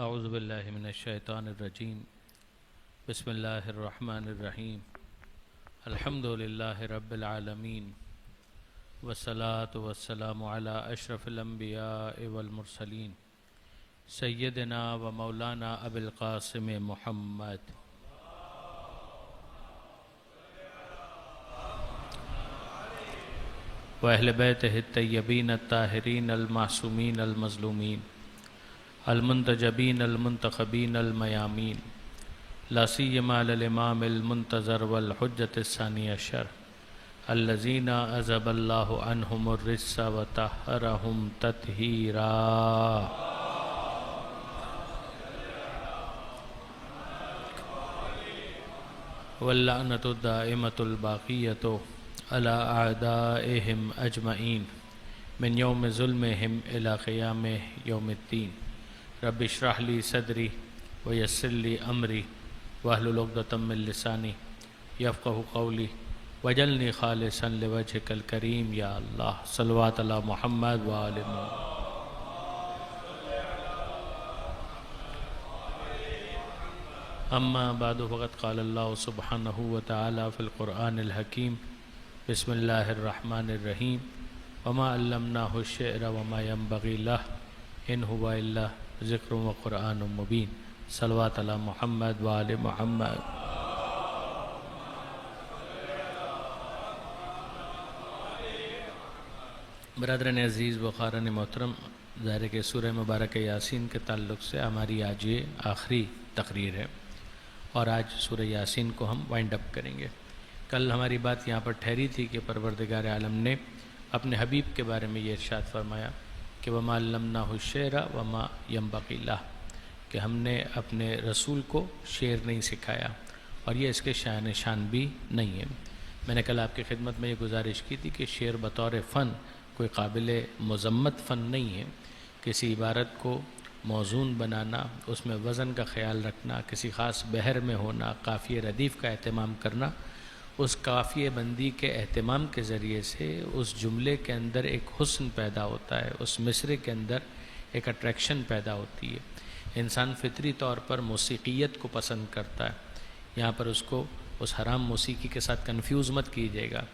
اعوذ باللہ من الشیطان الرجیم بسم اللہ الرحمن الرحیم الحمد للہ رب العالمین والصلاة والسلام علی اشرف الانبیاء والمرسلین سیدنا و مولانا ابی القاسم محمد و اہل بیتہ الطیبین الطاہرین المعصومین المظلومین المنتجبین المنتخبین المیامین لا سیما للامام المنتظر والحجۃ الثانی عشر الذین اذهب اللہ عنہم الرجس وطہرہم تطہیرا واللعنۃ الدائمۃ الباقیۃ علی اعدائہم اجمعین من یوم ظلمہم الی قیام یوم الدین رب اشرح لی صدری ویسر لی امری واحلل عقدۃ من لسانی یفقہوا قولی واجعلنی خالصا لوجہک الکریم یا اللہ صلوات علی محمد وآل محمد. اما بعد فقد قال اللہ سبحانہ وتعالی فی القرآن الحکیم بسم اللہ الرحمن الرحیم وما علمناہ الشعر وما ينبغی لہ ان هو الا ذکر و قرآن مبین صلوات علی محمد وآل محمد. برادران عزیز و خارن محترم، ظاہر ہے کہ سورہ مبارک یاسین کے تعلق سے ہماری آج یہ آخری تقریر ہے اور آج سورہ یاسین کو ہم وائنڈ اپ کریں گے. کل ہماری بات یہاں پر ٹھہری تھی کہ پروردگار عالم نے اپنے حبیب کے بارے میں یہ ارشاد فرمایا کہ وما علمناہ الشعر وما ينبغی لہ، کہ ہم نے اپنے رسول کو شعر نہیں سکھایا اور یہ اس کے شان بھی نہیں ہے. میں نے کل آپ کی خدمت میں یہ گزارش کی تھی کہ شعر بطور فن کوئی قابل مذمت فن نہیں ہے. کسی عبارت کو موزون بنانا، اس میں وزن کا خیال رکھنا، کسی خاص بحر میں ہونا، قافیہ ردیف کا اہتمام کرنا، اس قافیہ بندی کے اہتمام کے ذریعے سے اس جملے کے اندر ایک حسن پیدا ہوتا ہے، اس مصرعے کے اندر ایک اٹریکشن پیدا ہوتی ہے. انسان فطری طور پر موسیقیت کو پسند کرتا ہے. یہاں پر اس کو اس حرام موسیقی کے ساتھ کنفیوز مت کیجیے گا.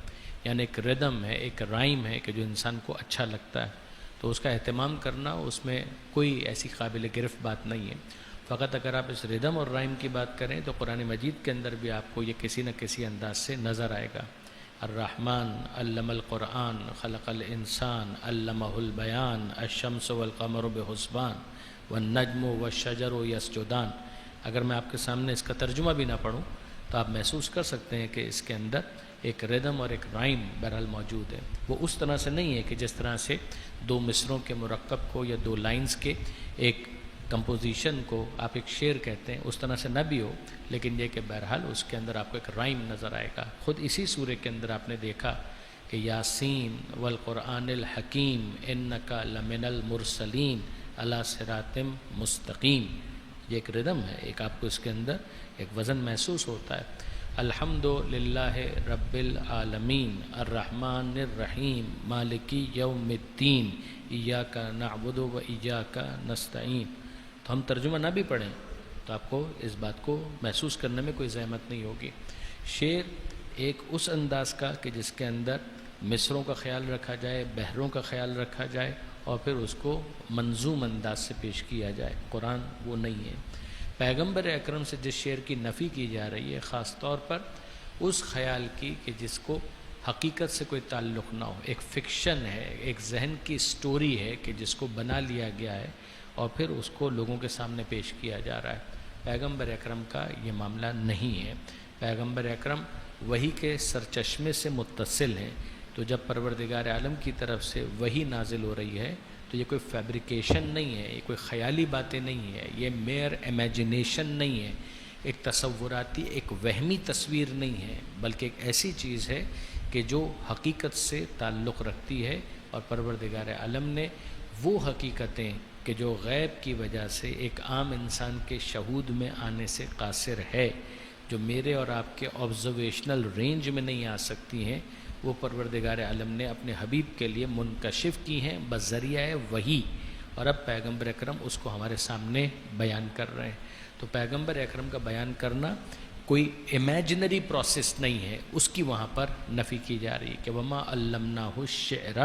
یعنی ایک ردم ہے، ایک رائم ہے کہ جو انسان کو اچھا لگتا ہے، تو اس کا اہتمام کرنا اس میں کوئی ایسی قابل گرفت بات نہیں ہے. فقط اگر آپ اس ردم اور رائم کی بات کریں تو قرآن مجید کے اندر بھی آپ کو یہ کسی نہ کسی انداز سے نظر آئے گا. الرحمن علم القرآن خلق الانسان علمہ البیان الشمس والقمر بحسبان والنجم والشجر یسجدان. اگر میں آپ کے سامنے اس کا ترجمہ بھی نہ پڑھوں تو آپ محسوس کر سکتے ہیں کہ اس کے اندر ایک ردم اور ایک رائم بہرحال موجود ہے. وہ اس طرح سے نہیں ہے کہ جس طرح سے دو مصروں کے مرکب کو یا دو لائنز کے ایک کمپوزیشن کو آپ ایک شعر کہتے ہیں، اس طرح سے نہ بھی ہو، لیکن یہ کہ بہرحال اس کے اندر آپ کو ایک رائم نظر آئے گا. خود اسی سورہ کے اندر آپ نے دیکھا کہ یاسین والقرآن الحکیم انک لمن المرسلین علی صراط مستقیم. یہ ایک ردم ہے، ایک آپ کو اس کے اندر ایک وزن محسوس ہوتا ہے. الحمد للہ رب العالمین الرحمن الرحیم مالکی یوم الدین ایاک نعبد و ایاک نستعین. تو ہم ترجمہ نہ بھی پڑھیں تو آپ کو اس بات کو محسوس کرنے میں کوئی زحمت نہیں ہوگی. شعر ایک اس انداز کا کہ جس کے اندر مصروں کا خیال رکھا جائے، بحروں کا خیال رکھا جائے اور پھر اس کو منظوم انداز سے پیش کیا جائے. قرآن وہ نہیں ہے. پیغمبر اکرم سے جس شعر کی نفی کی جا رہی ہے خاص طور پر اس خیال کی کہ جس کو حقیقت سے کوئی تعلق نہ ہو، ایک فکشن ہے، ایک ذہن کی سٹوری ہے کہ جس کو بنا لیا گیا ہے اور پھر اس کو لوگوں کے سامنے پیش کیا جا رہا ہے. پیغمبر اکرم کا یہ معاملہ نہیں ہے. پیغمبر اکرم وحی کے سرچشمے سے متصل ہیں. تو جب پروردگار عالم کی طرف سے وحی نازل ہو رہی ہے تو یہ کوئی فیبریکیشن نہیں ہے، یہ کوئی خیالی باتیں نہیں ہے، یہ میئر امیجنیشن نہیں ہے، ایک تصوراتی ایک وہمی تصویر نہیں ہے، بلکہ ایک ایسی چیز ہے کہ جو حقیقت سے تعلق رکھتی ہے. اور پروردگار عالم نے وہ حقیقتیں کہ جو غیب کی وجہ سے ایک عام انسان کے شہود میں آنے سے قاصر ہے، جو میرے اور آپ کے آبزرویشنل رینج میں نہیں آ سکتی ہیں، وہ پروردگار عالم نے اپنے حبیب کے لیے منکشف کی ہیں بذریعہ وحی. اور اب پیغمبر اکرم اس کو ہمارے سامنے بیان کر رہے ہیں. تو پیغمبر اکرم کا بیان کرنا کوئی امیجنری پروسیس نہیں ہے، اس کی وہاں پر نفی کی جا رہی ہے کہ وما علمناہ الشعر،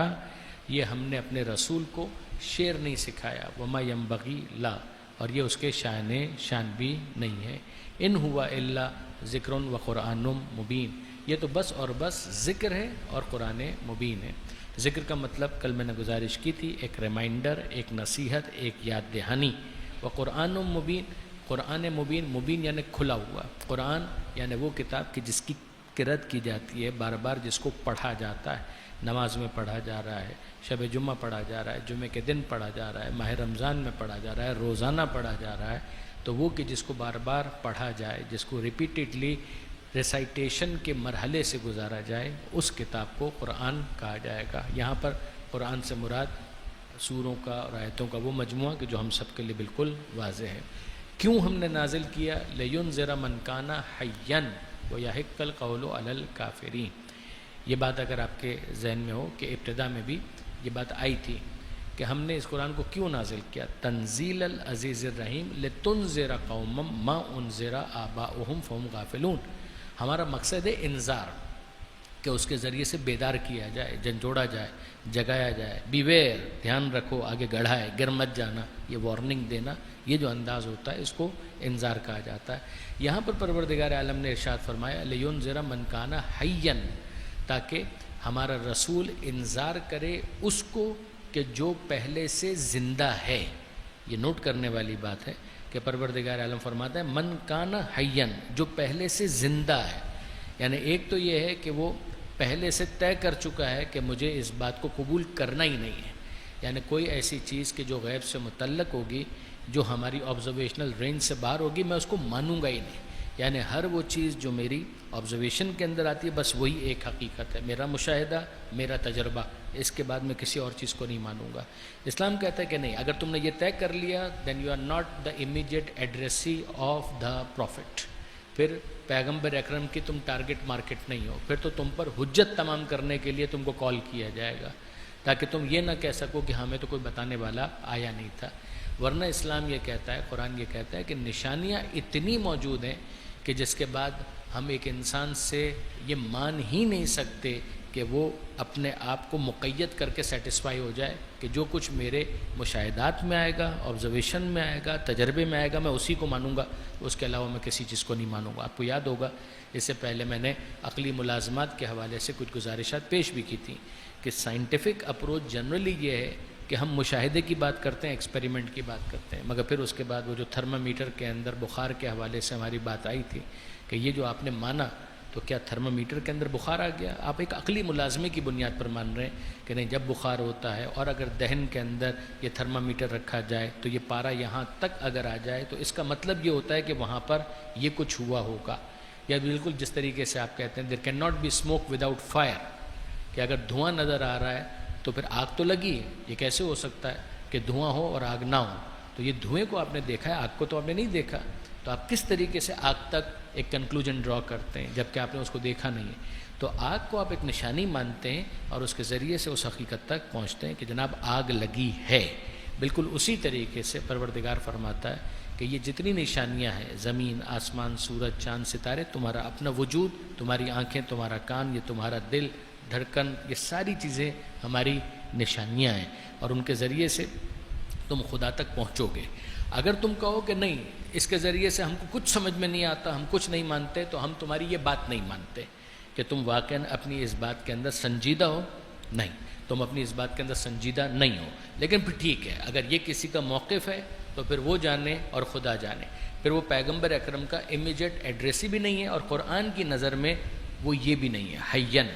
یہ ہم نے اپنے رسول کو شعر نہیں سکھایا، وما ینبغی لا، اور یہ اس کے شان بھی نہیں ہے. ان ہوا الا ذکر و قرآن مبین، یہ تو بس اور بس ذکر ہے اور قرآن مبین ہے. ذکر کا مطلب کل میں نے گزارش کی تھی، ایک ریمائنڈر، ایک نصیحت، ایک یاد دہانی. و قرآن مبین، قرآن مبین، مبین یعنی کھلا ہوا. قرآن یعنی وہ کتاب کہ جس کی قرأت کی جاتی ہے، بار بار جس کو پڑھا جاتا ہے، نماز میں پڑھا جا رہا ہے، شب جمعہ پڑھا جا رہا ہے، جمعے کے دن پڑھا جا رہا ہے، ماہ رمضان میں پڑھا جا رہا ہے، روزانہ پڑھا جا رہا ہے. تو وہ کہ جس کو بار بار پڑھا جائے، جس کو ریپیٹیڈلی ریسائٹیشن کے مرحلے سے گزارا جائے، اس کتاب کو قرآن کہا جائے گا. یہاں پر قرآن سے مراد سوروں کا اور آیتوں کا وہ مجموعہ کہ جو ہم سب کے لیے بالکل واضح ہے. کیوں ہم نے نازل کیا؟ لِيُنذِرَ مَنْ كَانَ حَيًّا وَيَحِقَّ الْقَوْلُ عَلَى الْكَافِرِينَ. یہ بات اگر آپ کے ذہن میں ہو کہ ابتدا میں بھی یہ بات آئی تھی کہ ہم نے اس قرآن کو کیوں نازل کیا، تنزیل العزیز الرحیم لِتُنذِرَ قَوْمًا مَا أُنذِرَ آبَاؤُهُمْ فَهُمْ غَافِلُونَ. ہمارا مقصد ہے انذار، کہ اس کے ذریعے سے بیدار کیا جائے، جھنجھوڑا جائے، جگایا جائے. بیویئر، دھیان رکھو، آگے گڑھا ہے، گر مت جانا، یہ وارننگ دینا، یہ جو انداز ہوتا ہے اس کو انذار کہا جاتا ہے. یہاں پر پروردگار عالم نے ارشاد فرمایا لِيُنذِرَ مَنْ كَانَ حَيًّا، تاکہ ہمارا رسول انذار کرے اس کو کہ جو پہلے سے زندہ ہے. یہ نوٹ کرنے والی بات ہے کہ پروردگار عالم فرماتا ہے من کان حیًا، جو پہلے سے زندہ ہے. یعنی ایک تو یہ ہے کہ وہ پہلے سے طے کر چکا ہے کہ مجھے اس بات کو قبول کرنا ہی نہیں ہے. یعنی کوئی ایسی چیز کہ جو غیب سے متعلق ہوگی، جو ہماری آبزرویشنل رینج سے باہر ہوگی، میں اس کو مانوں گا ہی نہیں. یعنی ہر وہ چیز جو میری آبزرویشن کے اندر آتی ہے بس وہی ایک حقیقت ہے، میرا مشاہدہ، میرا تجربہ، اس کے بعد میں کسی اور چیز کو نہیں مانوں گا. اسلام کہتا ہے کہ نہیں، اگر تم نے یہ طے کر لیا then you are not the immediate addressee of the prophet. پھر پیغمبر اکرم کی تم ٹارگٹ مارکیٹ نہیں ہو، پھر تو تم پر حجت تمام کرنے کے لیے تم کو کال کیا جائے گا، تاکہ تم یہ نہ کہہ سکو کہ ہمیں تو کوئی بتانے والا آیا نہیں تھا. ورنہ اسلام یہ کہتا ہے، قرآن یہ کہتا ہے کہ نشانیاں اتنی موجود ہیں کہ جس کے بعد ہم ایک انسان سے یہ مان ہی نہیں سکتے کہ وہ اپنے آپ کو مقید کر کے سیٹسفائی ہو جائے کہ جو کچھ میرے مشاہدات میں آئے گا، آبزرویشن میں آئے گا، تجربے میں آئے گا، میں اسی کو مانوں گا، اس کے علاوہ میں کسی چیز کو نہیں مانوں گا. آپ کو یاد ہوگا اس سے پہلے میں نے عقلی ملازمات کے حوالے سے کچھ گزارشات پیش بھی کی تھیں کہ سائنٹیفک اپروچ جنرلی یہ ہے کہ ہم مشاہدے کی بات کرتے ہیں، ایکسپیریمنٹ کی بات کرتے ہیں، مگر پھر اس کے بعد وہ جو تھرمامیٹر کے اندر بخار کے حوالے سے ہماری بات آئی تھی کہ یہ جو آپ نے مانا تو کیا تھرمامیٹر کے اندر بخار آ گیا؟ آپ ایک عقلی ملازمے کی بنیاد پر مان رہے ہیں کہ نہیں، جب بخار ہوتا ہے اور اگر دہن کے اندر یہ تھرمامیٹر رکھا جائے تو یہ پارا یہاں تک اگر آ جائے تو اس کا مطلب یہ ہوتا ہے کہ وہاں پر یہ کچھ ہوا ہوگا. یا بالکل جس طریقے سے آپ کہتے ہیں there can not be smoke without fire, کہ اگر دھواں نظر آ رہا ہے تو پھر آگ تو لگی ہے. یہ کیسے ہو سکتا ہے کہ دھواں ہو اور آگ نہ ہو؟ تو یہ دھوئیں کو آپ نے دیکھا ہے، آگ کو تو آپ نے نہیں دیکھا. تو آپ کس طریقے سے آگ تک ایک کنکلوژن ڈرا کرتے ہیں جبکہ آپ نے اس کو دیکھا نہیں ہے؟ تو آگ کو آپ ایک نشانی مانتے ہیں اور اس کے ذریعے سے اس حقیقت تک پہنچتے ہیں کہ جناب آگ لگی ہے. بالکل اسی طریقے سے پروردگار فرماتا ہے کہ یہ جتنی نشانیاں ہیں، زمین، آسمان، سورج، چاند، ستارے، تمہارا اپنا وجود، تمہاری آنکھیں، تمہارا کان، یہ تمہارا دل، دھڑکن، یہ ساری چیزیں ہماری نشانیاں ہیں اور ان کے ذریعے سے تم خدا تک پہنچو گے. اگر تم کہو کہ نہیں، اس کے ذریعے سے ہم کو کچھ سمجھ میں نہیں آتا، ہم کچھ نہیں مانتے، تو ہم تمہاری یہ بات نہیں مانتے کہ تم واقعاً اپنی اس بات کے اندر سنجیدہ ہو. نہیں، تم اپنی اس بات کے اندر سنجیدہ نہیں ہو. لیکن پھر ٹھیک ہے، اگر یہ کسی کا موقف ہے تو پھر وہ جانے اور خدا جانے. پھر وہ پیغمبر اکرم کا امیجیٹ ایڈریس بھی نہیں ہے اور قرآن کی نظر میں وہ یہ بھی نہیں ہے حیّن.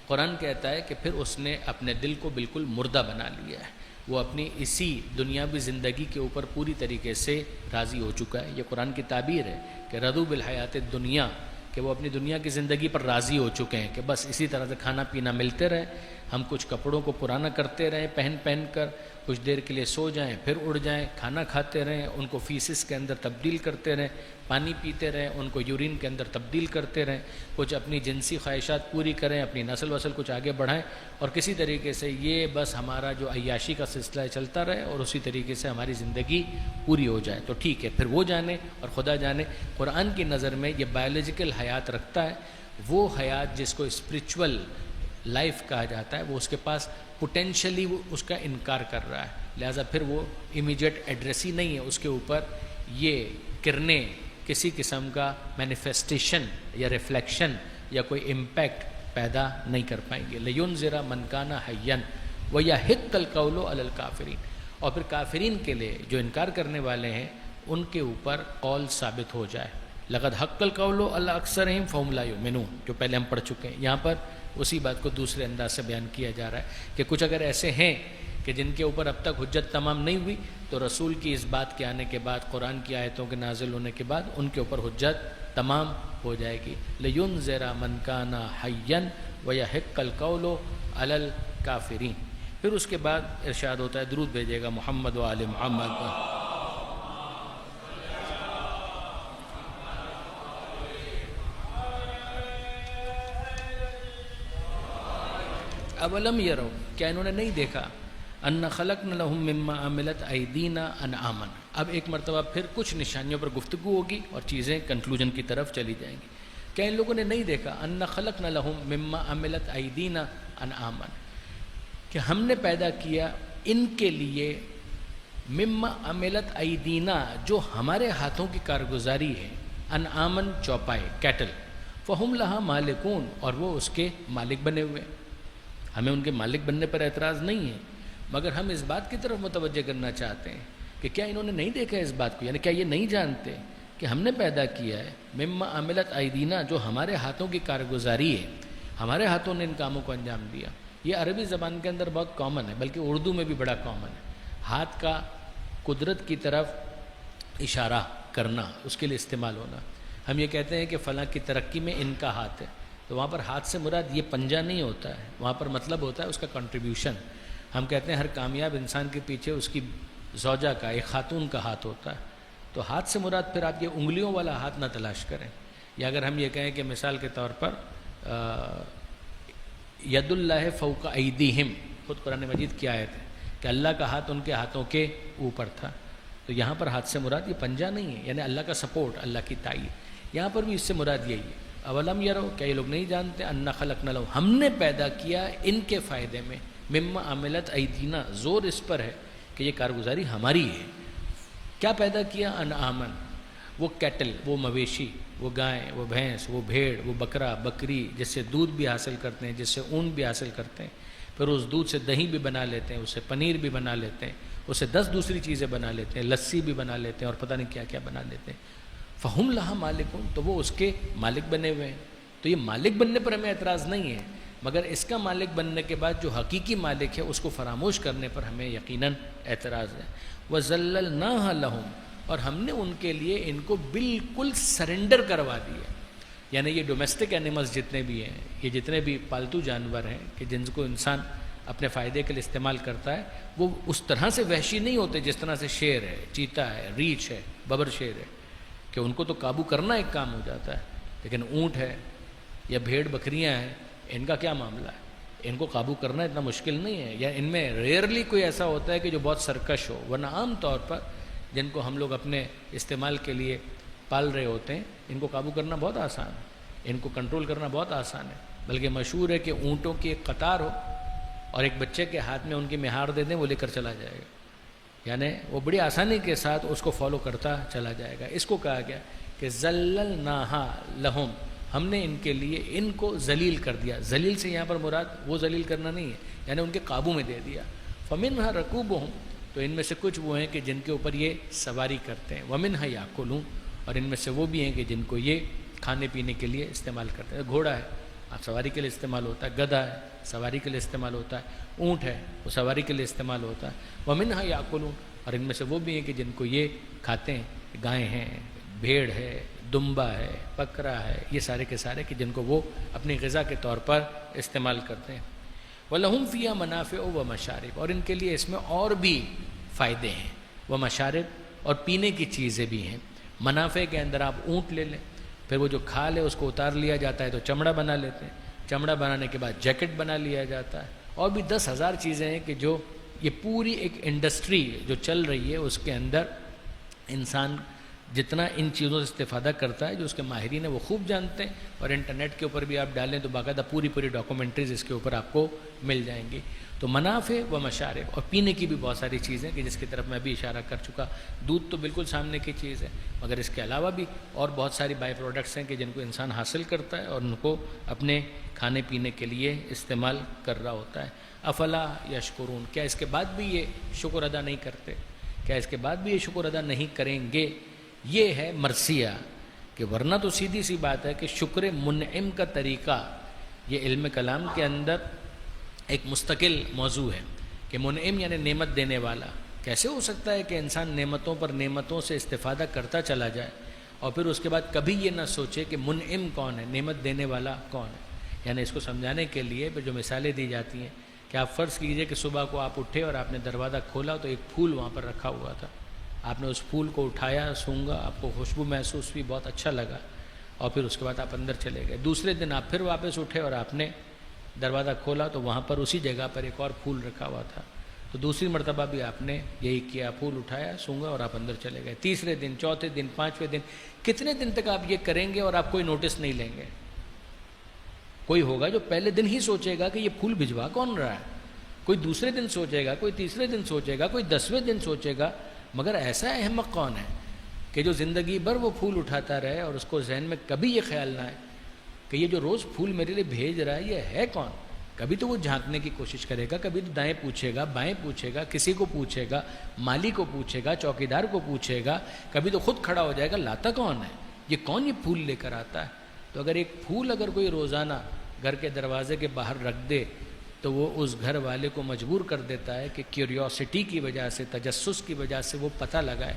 قرآن کہتا ہے کہ پھر اس نے اپنے دل کو بالکل مردہ بنا لیا ہے، وہ اپنی اسی دنیاوی زندگی کے اوپر پوری طریقے سے راضی ہو چکا ہے. یہ قرآن کی تعبیر ہے کہ رضوا بالحیات الدنیا، کہ وہ اپنی دنیا کی زندگی پر راضی ہو چکے ہیں کہ بس اسی طرح سے کھانا پینا ملتے رہے، ہم کچھ کپڑوں کو پرانا کرتے رہیں پہن پہن کر، کچھ دیر کے لیے سو جائیں پھر اڑ جائیں، کھانا کھاتے رہیں ان کو فیسس کے اندر تبدیل کرتے رہیں، پانی پیتے رہیں ان کو یورین کے اندر تبدیل کرتے رہیں، کچھ اپنی جنسی خواہشات پوری کریں، اپنی نسل وسل کچھ آگے بڑھائیں، اور کسی طریقے سے یہ بس ہمارا جو عیاشی کا سلسلہ چلتا رہے اور اسی طریقے سے ہماری زندگی پوری ہو جائے تو ٹھیک ہے، پھر وہ جانے اور خدا جانے۔ قرآن کی نظر میں یہ بایولوجیکل حیات رکھتا ہے، وہ حیات جس کو اسپرچول لائف کہا جاتا ہے، وہ اس کے پاس پوٹینشلی وہ اس کا انکار کر رہا ہے، لہٰذا پھر وہ امیجیٹ ایڈریس ہی نہیں ہے، اس کے اوپر یہ کرنیں کسی قسم کا مینیفیسٹیشن یا ریفلیکشن یا کوئی امپیکٹ پیدا نہیں کر پائیں گے۔ لِيُنذِرَ مَنْ كَانَ حَيًّا وَيَحِقَّ الْقَوْلُ عَلَى الْكَافِرِينَ، اور پھر کافرین کے لیے جو انکار کرنے والے ہیں ان کے اوپر قول ثابت ہو جائے۔ لَقَدْ حَقَّ الْقَوْلُ عَلَى أَكْثَرِهِمْ فَهُمْ لَا يُؤْمِنُونَ، جو پہلے ہم پڑھ چکے ہیں، یہاں پر اسی بات کو دوسرے انداز سے بیان کیا جا رہا ہے کہ کچھ اگر ایسے ہیں کہ جن کے اوپر اب تک حجت تمام نہیں ہوئی تو رسول کی اس بات کے آنے کے بعد، قرآن کی آیتوں کے نازل ہونے کے بعد ان کے اوپر حجت تمام ہو جائے گی۔ لِيُنذِرَ مَنْ كَانَ حَيًّا وَيَحِقَّ الْقَوْلُ عَلَى الْكَافِرِينَ۔ پھر اس کے بعد ارشاد ہوتا ہے، درود بھیجے گا محمد و آل محمد پر۔ اولم یرو، کیا انہوں نے نہیں دیکھا، ان خلقنا لهم مما عملت ایدینا انعاما۔ اب ایک مرتبہ پھر کچھ نشانیوں پر گفتگو ہوگی اور چیزیں کنکلوژن کی طرف چلی جائیں گی۔ کیا ان لوگوں نے نہیں دیکھا، ان خلقنا لهم مما عملت ایدینا انعاما، کہ ہم نے پیدا کیا ان کے لیے مما عملت ایدینا، جو ہمارے ہاتھوں کی کارگزاری ہے، انعامن چوپائے، کیٹل، فہم لہا مالکون، اور وہ اس کے مالک بنے ہوئے۔ ہمیں ان کے مالک بننے پر اعتراض نہیں ہے، مگر ہم اس بات کی طرف متوجہ کرنا چاہتے ہیں کہ کیا انہوں نے نہیں دیکھا اس بات کو، یعنی کیا یہ نہیں جانتے کہ ہم نے پیدا کیا ہے مما عملت ایدینا، جو ہمارے ہاتھوں کی کارگزاری ہے، ہمارے ہاتھوں نے ان کاموں کو انجام دیا۔ یہ عربی زبان کے اندر بہت کامن ہے، بلکہ اردو میں بھی بڑا کامن ہے، ہاتھ کا قدرت کی طرف اشارہ کرنا، اس کے لیے استعمال ہونا۔ ہم یہ کہتے ہیں کہ فلاں کی ترقی میں ان کا ہاتھ ہے، تو وہاں پر ہاتھ سے مراد یہ پنجہ نہیں ہوتا ہے، وہاں پر مطلب ہوتا ہے اس کا کنٹریبیوشن۔ ہم کہتے ہیں ہر کامیاب انسان کے پیچھے اس کی زوجہ کا، ایک خاتون کا ہاتھ ہوتا ہے، تو ہاتھ سے مراد پھر آپ یہ انگلیوں والا ہاتھ نہ تلاش کریں، یا اگر ہم یہ کہیں کہ مثال کے طور پر ید اللہ فوق ایدیہم، خود قرآن مجید کی آیت ہے کہ اللہ کا ہاتھ ان کے ہاتھوں کے اوپر تھا، تو یہاں پر ہاتھ سے مراد یہ پنجہ نہیں ہے، یعنی اللہ کا سپورٹ، اللہ کی تائید، یہاں پر بھی اس سے مراد یہی ہے۔ اولم یرو، کیا یہ لوگ نہیں جانتے، ان خلقنا لهم، ہم نے پیدا کیا ان کے فائدے میں، مما عملت ایدینا، زور اس پر ہے کہ یہ کارگزاری ہماری ہے۔ کیا پیدا کیا، انعامن، وہ کیٹل، وہ مویشی، وہ گائے، وہ بھینس، وہ بھیڑ، وہ بکرا، بکری، جس سے دودھ بھی حاصل کرتے ہیں، جس سے اون بھی حاصل کرتے ہیں، پھر اس دودھ سے دہی بھی بنا لیتے ہیں، اس سے پنیر بھی بنا لیتے ہیں، اس سے 10 دوسری چیزیں بنا لیتے ہیں، لسی بھی بنا لیتے ہیں اور پتہ نہیں کیا کیا بنا لیتے ہیں۔ فہم لہا مالکون، تو وہ اس کے مالک بنے ہوئے ہیں۔ تو یہ مالک بننے پر ہمیں اعتراض نہیں ہے، مگر اس کا مالک بننے کے بعد جو حقیقی مالک ہے اس کو فراموش کرنے پر ہمیں یقیناً اعتراض ہے۔ وَذَلَّلْنَاهَا لَهُمْ، اور ہم نے ان کے لیے ان کو بالکل سرنڈر کروا دیا، یعنی یہ ڈومیسٹک اینیملز جتنے بھی ہیں، یہ جتنے بھی پالتو جانور ہیں کہ جن کو انسان اپنے فائدے کے لیے استعمال کرتا ہے، وہ اس طرح سے وحشی نہیں ہوتے جس طرح سے شیر ہے، چیتا ہے، ریچھ ہے، ببر شیر ہے، کہ ان کو تو قابو کرنا ایک کام ہو جاتا ہے، لیکن اونٹ ہے یا بھیڑ بکریاں ہیں، ان کا کیا معاملہ ہے، ان کو قابو کرنا اتنا مشکل نہیں ہے، یا ان میں ریئرلی کوئی ایسا ہوتا ہے کہ جو بہت سرکش ہو، ورنہ عام طور پر جن کو ہم لوگ اپنے استعمال کے لیے پال رہے ہوتے ہیں ان کو قابو کرنا بہت آسان ہے، ان کو کنٹرول کرنا بہت آسان ہے، بلکہ مشہور ہے کہ اونٹوں کی ایک قطار ہو اور ایک بچے کے ہاتھ میں ان کی مہار دے دیں، وہ لے کر چلا جائے گا، یعنی وہ بڑی آسانی کے ساتھ اس کو فالو کرتا چلا جائے گا۔ اس کو کہا گیا کہ ذللناہا لہم، ہم نے ان کے لیے ان کو ذلیل کر دیا۔ ذلیل سے یہاں پر مراد وہ ذلیل کرنا نہیں ہے، یعنی ان کے قابو میں دے دیا۔ فمنہا رکوبہم، تو ان میں سے کچھ وہ ہیں کہ جن کے اوپر یہ سواری کرتے ہیں، ومنہا یاکلون، اور ان میں سے وہ بھی ہیں کہ جن کو یہ کھانے پینے کے لیے استعمال کرتے ہیں۔ گھوڑا ہے، سواری کے لیے استعمال ہوتا ہے، گدھا ہے، سواری کے لیے استعمال ہوتا ہے، اونٹ ہے، وہ سواری کے لیے استعمال ہوتا ہے۔ ومنہا یاکلون، اور ان میں سے وہ بھی ہیں کہ جن کو یہ کھاتے ہیں، گائے ہیں، بھیڑ ہے، دمبا ہے، بکرا ہے، یہ سارے کے سارے کہ جن کو وہ اپنی غذا کے طور پر استعمال کرتے ہیں۔ وَلَهُمْ فِيهَا مَنَافِعُ وَمَشَارِبُ، اور ان کے لیے اس میں اور بھی فائدے ہیں، وَمَشَارِب، اور پینے کی چیزیں بھی ہیں۔ منافع کے اندر آپ اونٹ لے لیں، پھر وہ جو کھال ہے اس کو اتار لیا جاتا ہے تو چمڑا بنا لیتے ہیں، چمڑا بنانے کے بعد جیکٹ بنا لیا جاتا ہے، اور بھی 10,000 چیزیں ہیں کہ جو یہ پوری ایک انڈسٹری جو چل رہی ہے اس کے اندر انسان جتنا ان چیزوں سے استفادہ کرتا ہے، جو اس کے ماہرین ہیں وہ خوب جانتے ہیں، اور انٹرنیٹ کے اوپر بھی آپ ڈالیں تو باقاعدہ پوری ڈاکومنٹریز اس کے اوپر آپ کو مل جائیں گی۔ تو منافع و مشارب، اور پینے کی بھی بہت ساری چیزیں کہ جس کی طرف میں بھی اشارہ کر چکا، دودھ تو بالکل سامنے کی چیز ہے، مگر اس کے علاوہ بھی اور بہت ساری بائی پروڈکٹس ہیں کہ جن کو انسان حاصل کرتا ہے اور ان کو اپنے کھانے پینے کے لیے استعمال کر رہا ہوتا ہے۔ افلا یشکرون، کیا اس کے بعد بھی یہ شکر ادا نہیں کرتے؟ کیا اس کے بعد بھی یہ شکر ادا نہیں کریں گے؟ یہ ہے مرثیہ، کہ ورنہ تو سیدھی سی بات ہے کہ شکر منعم کا طریقہ یہ علم کلام کے اندر ایک مستقل موضوع ہے، کہ منعم یعنی نعمت دینے والا۔ کیسے ہو سکتا ہے کہ انسان نعمتوں پر نعمتوں سے استفادہ کرتا چلا جائے اور پھر اس کے بعد کبھی یہ نہ سوچے کہ منعم کون ہے، نعمت دینے والا کون ہے؟ یعنی اس کو سمجھانے کے لیے پھر جو مثالیں دی جاتی ہیں کہ آپ فرض کیجئے کہ صبح کو آپ اٹھے اور آپ نے دروازہ کھولا تو ایک پھول وہاں پر رکھا ہوا تھا، آپ نے اس پھول کو اٹھایا، سونگا، آپ کو خوشبو محسوس ہوئی، بہت اچھا لگا، اور پھر اس کے بعد آپ اندر چلے گئے۔ دوسرے دن آپ پھر واپس اٹھے اور آپ نے دروازہ کھولا تو وہاں پر اسی جگہ پر ایک اور پھول رکھا ہوا تھا، تو دوسری مرتبہ بھی آپ نے یہی کیا، پھول اٹھایا، سونگا اور آپ اندر چلے گئے۔ تیسرے دن، چوتھے دن، پانچویں دن، کتنے دن تک آپ یہ کریں گے اور آپ کوئی نوٹس نہیں لیں گے؟ کوئی ہوگا جو پہلے دن ہی سوچے گا کہ یہ پھول بھجوا کون رہا ہے، کوئی دوسرے دن سوچے گا، کوئی تیسرے دن سوچے گا، کوئی 10ویں دن سوچے گا، مگر ایسا احمق کون ہے کہ جو زندگی بھر وہ پھول اٹھاتا رہے اور اس کو ذہن میں کبھی یہ خیال نہ آئے کہ یہ جو روز پھول میرے لیے بھیج رہا ہے یہ ہے کون؟ کبھی تو وہ جھانکنے کی کوشش کرے گا، کبھی تو دائیں پوچھے گا، بائیں پوچھے گا، کسی کو پوچھے گا، مالی کو پوچھے گا، چوکیدار کو پوچھے گا، کبھی تو خود کھڑا ہو جائے گا، لاتا کون ہے یہ، کون یہ پھول لے کر آتا ہے؟ تو اگر ایک پھول اگر کوئی روزانہ گھر کے دروازے کے باہر رکھ دے تو وہ اس گھر والے کو مجبور کر دیتا ہے کہ کیوریوسٹی کی وجہ سے، تجسس کی وجہ سے وہ پتہ لگائے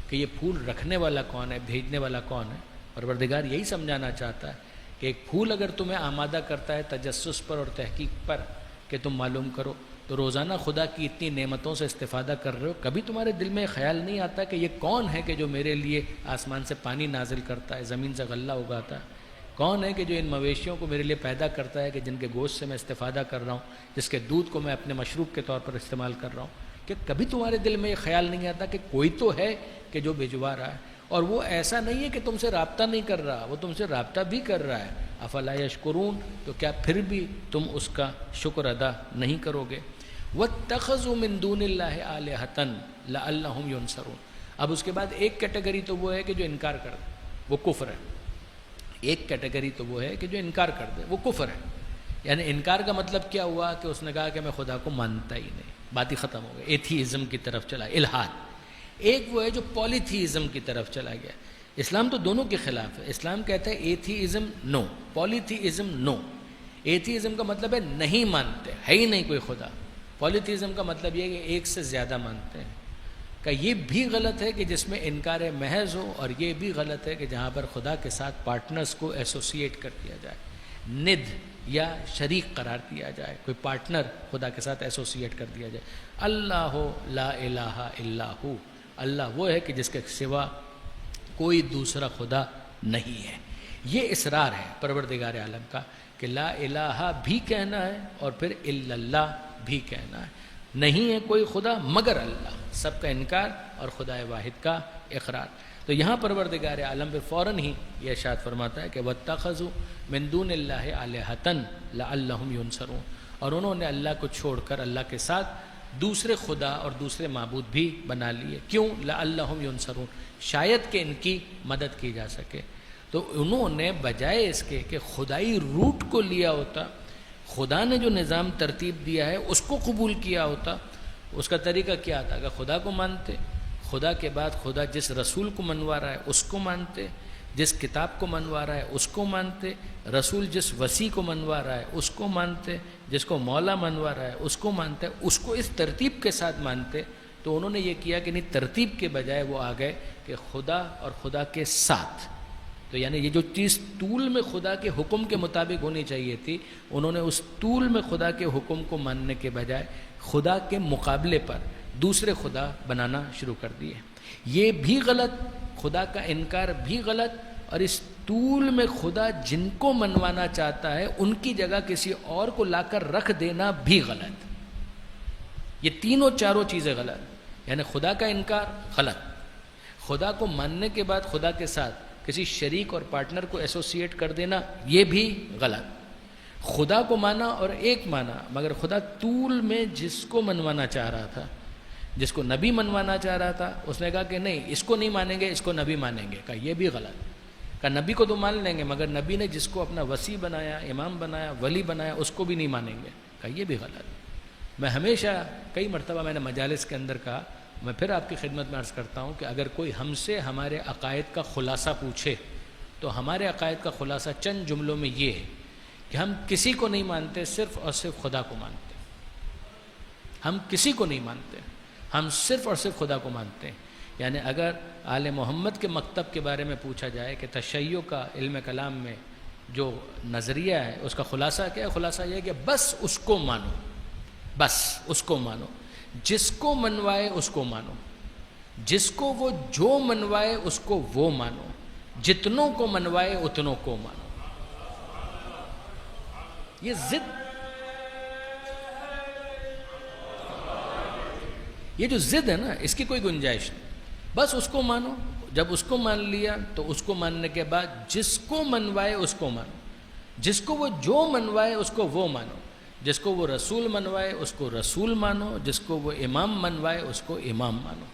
کہ یہ پھول رکھنے والا کون ہے، بھیجنے والا کون ہے۔ پروردگار یہی سمجھانا چاہتا ہے کہ ایک پھول اگر تمہیں آمادہ کرتا ہے تجسس پر اور تحقیق پر کہ تم معلوم کرو، تو روزانہ خدا کی اتنی نعمتوں سے استفادہ کر رہے ہو، کبھی تمہارے دل میں خیال نہیں آتا کہ یہ کون ہے کہ جو میرے لیے آسمان سے پانی نازل کرتا ہے، زمین سے غلہ اگاتا ہے؟ کون ہے کہ جو ان مویشیوں کو میرے لیے پیدا کرتا ہے کہ جن کے گوشت سے میں استفادہ کر رہا ہوں، جس کے دودھ کو میں اپنے مشروب کے طور پر استعمال کر رہا ہوں؟ کہ کبھی تمہارے دل میں یہ خیال نہیں آتا کہ کوئی تو ہے کہ جو بھجوا رہا ہے، اور وہ ایسا نہیں ہے کہ تم سے رابطہ نہیں کر رہا، وہ تم سے رابطہ بھی کر رہا ہے۔ افلا یشکرون، تو کیا پھر بھی تم اس کا شکر ادا نہیں کرو گے؟ واتخذوا من دون اللہ آلہۃ لعلہم ینصرون۔ اب اس کے بعد ایک کیٹیگری تو وہ ہے کہ جو انکار کر دے، وہ کفر ہے۔ ایک کیٹیگری تو وہ ہے کہ جو انکار کر دے، وہ کفر ہے۔ یعنی انکار کا مطلب کیا ہوا کہ اس نے کہا کہ میں خدا کو مانتا ہی نہیں، بات ہی ختم ہو گئی، ایتھیزم کی طرف چلا، الحاد۔ ایک وہ ہے جو پولیتھیزم کی طرف چلا گیا۔ اسلام تو دونوں کے خلاف ہے، اسلام کہتا ہے ایتھیزم نو، پولیتھیزم نو۔ ایتھیزم کا مطلب ہے نہیں مانتے، ہے ہی نہیں کوئی خدا۔ پولیتھیزم کا مطلب یہ ہے کہ ایک سے زیادہ مانتے ہیں۔ کہ یہ بھی غلط ہے کہ جس میں انکار محض ہو، اور یہ بھی غلط ہے کہ جہاں پر خدا کے ساتھ پارٹنرز کو ایسوسیٹ کر دیا جائے، ند یا شریک قرار دیا جائے، کوئی پارٹنر خدا کے ساتھ ایسوسیٹ کر دیا جائے۔ اللہ لا الہ الا ہو، اللہ وہ ہے کہ جس کے سوا کوئی دوسرا خدا نہیں ہے۔ یہ اصرار ہے پروردگار عالم کا کہ لا الہ بھی کہنا ہے اور پھر الا اللہ بھی کہنا ہے، نہیں ہے کوئی خدا مگر اللہ، سب کا انکار اور خدا واحد کا اقرار۔ تو یہاں پروردگار عالم پہ فوراً ہی یہ ارشاد فرماتا ہے کہ واتخذوا من دون اللہ آلہۃ لعلہم ینصرون، اور انہوں نے اللہ کو چھوڑ کر اللہ کے ساتھ دوسرے خدا اور دوسرے معبود بھی بنا لیے۔ کیوں؟ لعلہم ینصرون، شاید کہ ان کی مدد کی جا سکے۔ تو انہوں نے بجائے اس کے کہ خدائی روٹ کو لیا ہوتا، خدا نے جو نظام ترتیب دیا ہے اس کو قبول کیا ہوتا، اس کا طریقہ کیا تھا کہ خدا کو مانتے، خدا کے بعد خدا جس رسول کو منوا رہا ہے اس کو مانتے، جس کتاب کو منوا رہا ہے اس کو مانتے، رسول جس وصی کو منوا رہا ہے اس کو مانتے، جس کو مولا منوا رہا ہے اس کو مانتے، اس کو اس ترتیب کے ساتھ مانتے۔ تو انہوں نے یہ کیا کہ نہیں، ترتیب کے بجائے وہ آ گئے کہ خدا اور خدا کے ساتھ، تو یعنی یہ جو چیز طول میں خدا کے حکم کے مطابق ہونی چاہیے تھی، انہوں نے اس طول میں خدا کے حکم کو ماننے کے بجائے خدا کے مقابلے پر دوسرے خدا بنانا شروع کر دیے۔ یہ بھی غلط، خدا کا انکار بھی غلط، اور اس طول میں خدا جن کو منوانا چاہتا ہے ان کی جگہ کسی اور کو لا کر رکھ دینا بھی غلط۔ یہ تینوں چاروں چیزیں غلط، یعنی خدا کا انکار غلط، خدا کو ماننے کے بعد خدا کے ساتھ کسی شریک اور پارٹنر کو ایسوسیٹ کر دینا یہ بھی غلط۔ خدا کو مانا اور ایک مانا، مگر خدا طول میں جس کو منوانا چاہ رہا تھا، جس کو نبی منوانا چاہ رہا تھا، اس نے کہا کہ نہیں اس کو نہیں مانیں گے، اس کو نبی مانیں گے۔ کہا یہ بھی غلط۔ کہا نبی کو تو مان لیں گے، مگر نبی نے جس کو اپنا وصی بنایا، امام بنایا، ولی بنایا، اس کو بھی نہیں مانیں گے۔ کہا یہ بھی غلط۔ میں ہمیشہ کئی مرتبہ میں نے مجالس کے اندر کہا، میں پھر آپ کی خدمت میں عرض کرتا ہوں کہ اگر کوئی ہم سے ہمارے عقائد کا خلاصہ پوچھے تو ہمارے عقائد کا خلاصہ چند جملوں میں یہ ہے کہ ہم کسی کو نہیں مانتے، صرف اور صرف خدا کو مانتے۔ ہم کسی کو نہیں مانتے، ہم صرف اور صرف خدا کو مانتے ہیں۔ یعنی اگر آل محمد کے مکتب کے بارے میں پوچھا جائے کہ تشیع کا علم کلام میں جو نظریہ ہے اس کا خلاصہ کیا ہے، خلاصہ یہ ہے کہ بس اس کو مانو، بس اس کو مانو، جس کو منوائے اس کو مانو، جس کو وہ جو منوائے اس کو وہ مانو، جتنوں کو منوائے اتنوں کو مانو۔ یہ ضد، یہ جو ضد ہے نا، اس کی کوئی گنجائش نہیں۔ بس اس کو مانو، جب اس کو مان لیا تو اس کو ماننے کے بعد جس کو منوائے اس کو مانو، جس کو وہ جو منوائے اس کو وہ مانو، جس کو وہ رسول منوائے اس کو رسول مانو، جس کو وہ امام منوائے اس کو امام مانو،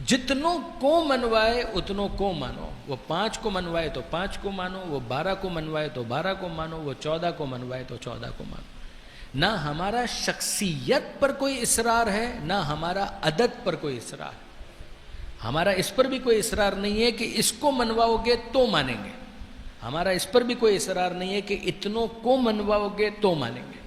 جتنوں کو منوائے اتنوں کو مانو۔ وہ 5 کو منوائے تو 5 کو مانو، وہ 12 کو منوائے تو 12 کو مانو، وہ 14 کو منوائے تو 14 کو مانو۔ نہ ہمارا شخصیت پر کوئی اصرار ہے، نہ ہمارا عدد پر کوئی اصرار ہے۔ ہمارا اس پر بھی کوئی اصرار نہیں ہے کہ اس کو منواؤ گے تو مانیں گے، ہمارا اس پر بھی کوئی اصرار نہیں ہے کہ اتنوں کو منواؤ گے تو مانیں گے۔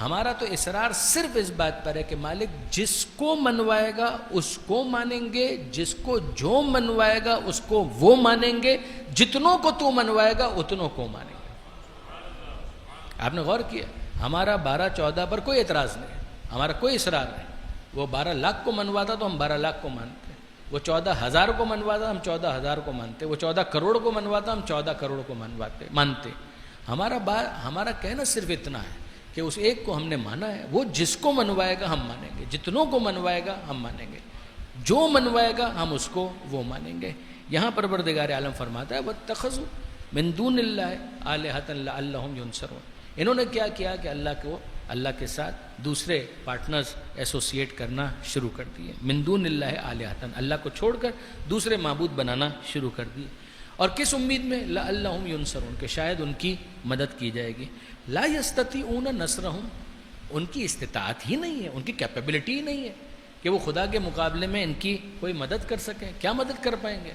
ہمارا تو اصرار صرف اس بات پر ہے کہ مالک جس کو منوائے گا اس کو مانیں گے، جس کو جو منوائے گا اس کو وہ مانیں گے، جتنوں کو تو منوائے گا اتنوں کو مانیں گے۔ آپ نے غور کیا، ہمارا 12-14 پر کوئی اعتراض نہیں، ہمارا کوئی اصرار نہیں۔ وہ 12 لاکھ کو منواتا تو ہم 12 لاکھ کو مانتے، وہ 14,000 کو منواتا ہم 14,000 کو مانتے، وہ 14 کروڑ کو منواتا ہم 14 کروڑ کو مانتے۔ ہمارا کہنا صرف اتنا ہے کہ اس ایک کو ہم نے مانا ہے، وہ جس کو منوائے گا ہم مانیں گے، جتنوں کو منوائے گا ہم مانیں گے، جو منوائے گا ہم اس کو وہ مانیں گے۔ یہاں پروردگار عالم فرماتا ہے وَاتَّخَذُوا مِن دُونِ اللَّهِ آلِهَةً لَعَلَّهُمْ يُنصَرُونَ۔ انہوں نے کیا کیا کہ اللہ کے ساتھ دوسرے پارٹنرز ایسوسیٹ کرنا شروع کر دیے، من دون اللہ آلہۃ، اللہ کو چھوڑ کر دوسرے معبود بنانا شروع کر دیے۔ اور کس امید میں؟ لعلہم ینصرون، کہ شاید ان کی مدد کی جائے گی۔ لا یستطیعون نصرہم، ان کی استطاعت ہی نہیں ہے، ان کی کیپیبلٹی ہی نہیں ہے کہ وہ خدا کے مقابلے میں ان کی کوئی مدد کر سکیں۔ کیا مدد کر پائیں گے؟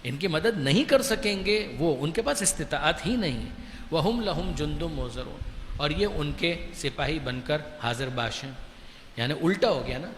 ان کی مدد نہیں کر سکیں گے، وہ ان کے پاس استطاعت ہی نہیں ہے۔ وہم لہم جند محضرون، اور یہ ان کے سپاہی بن کر حاضر باش ہیں۔ یعنی الٹا ہو گیا نا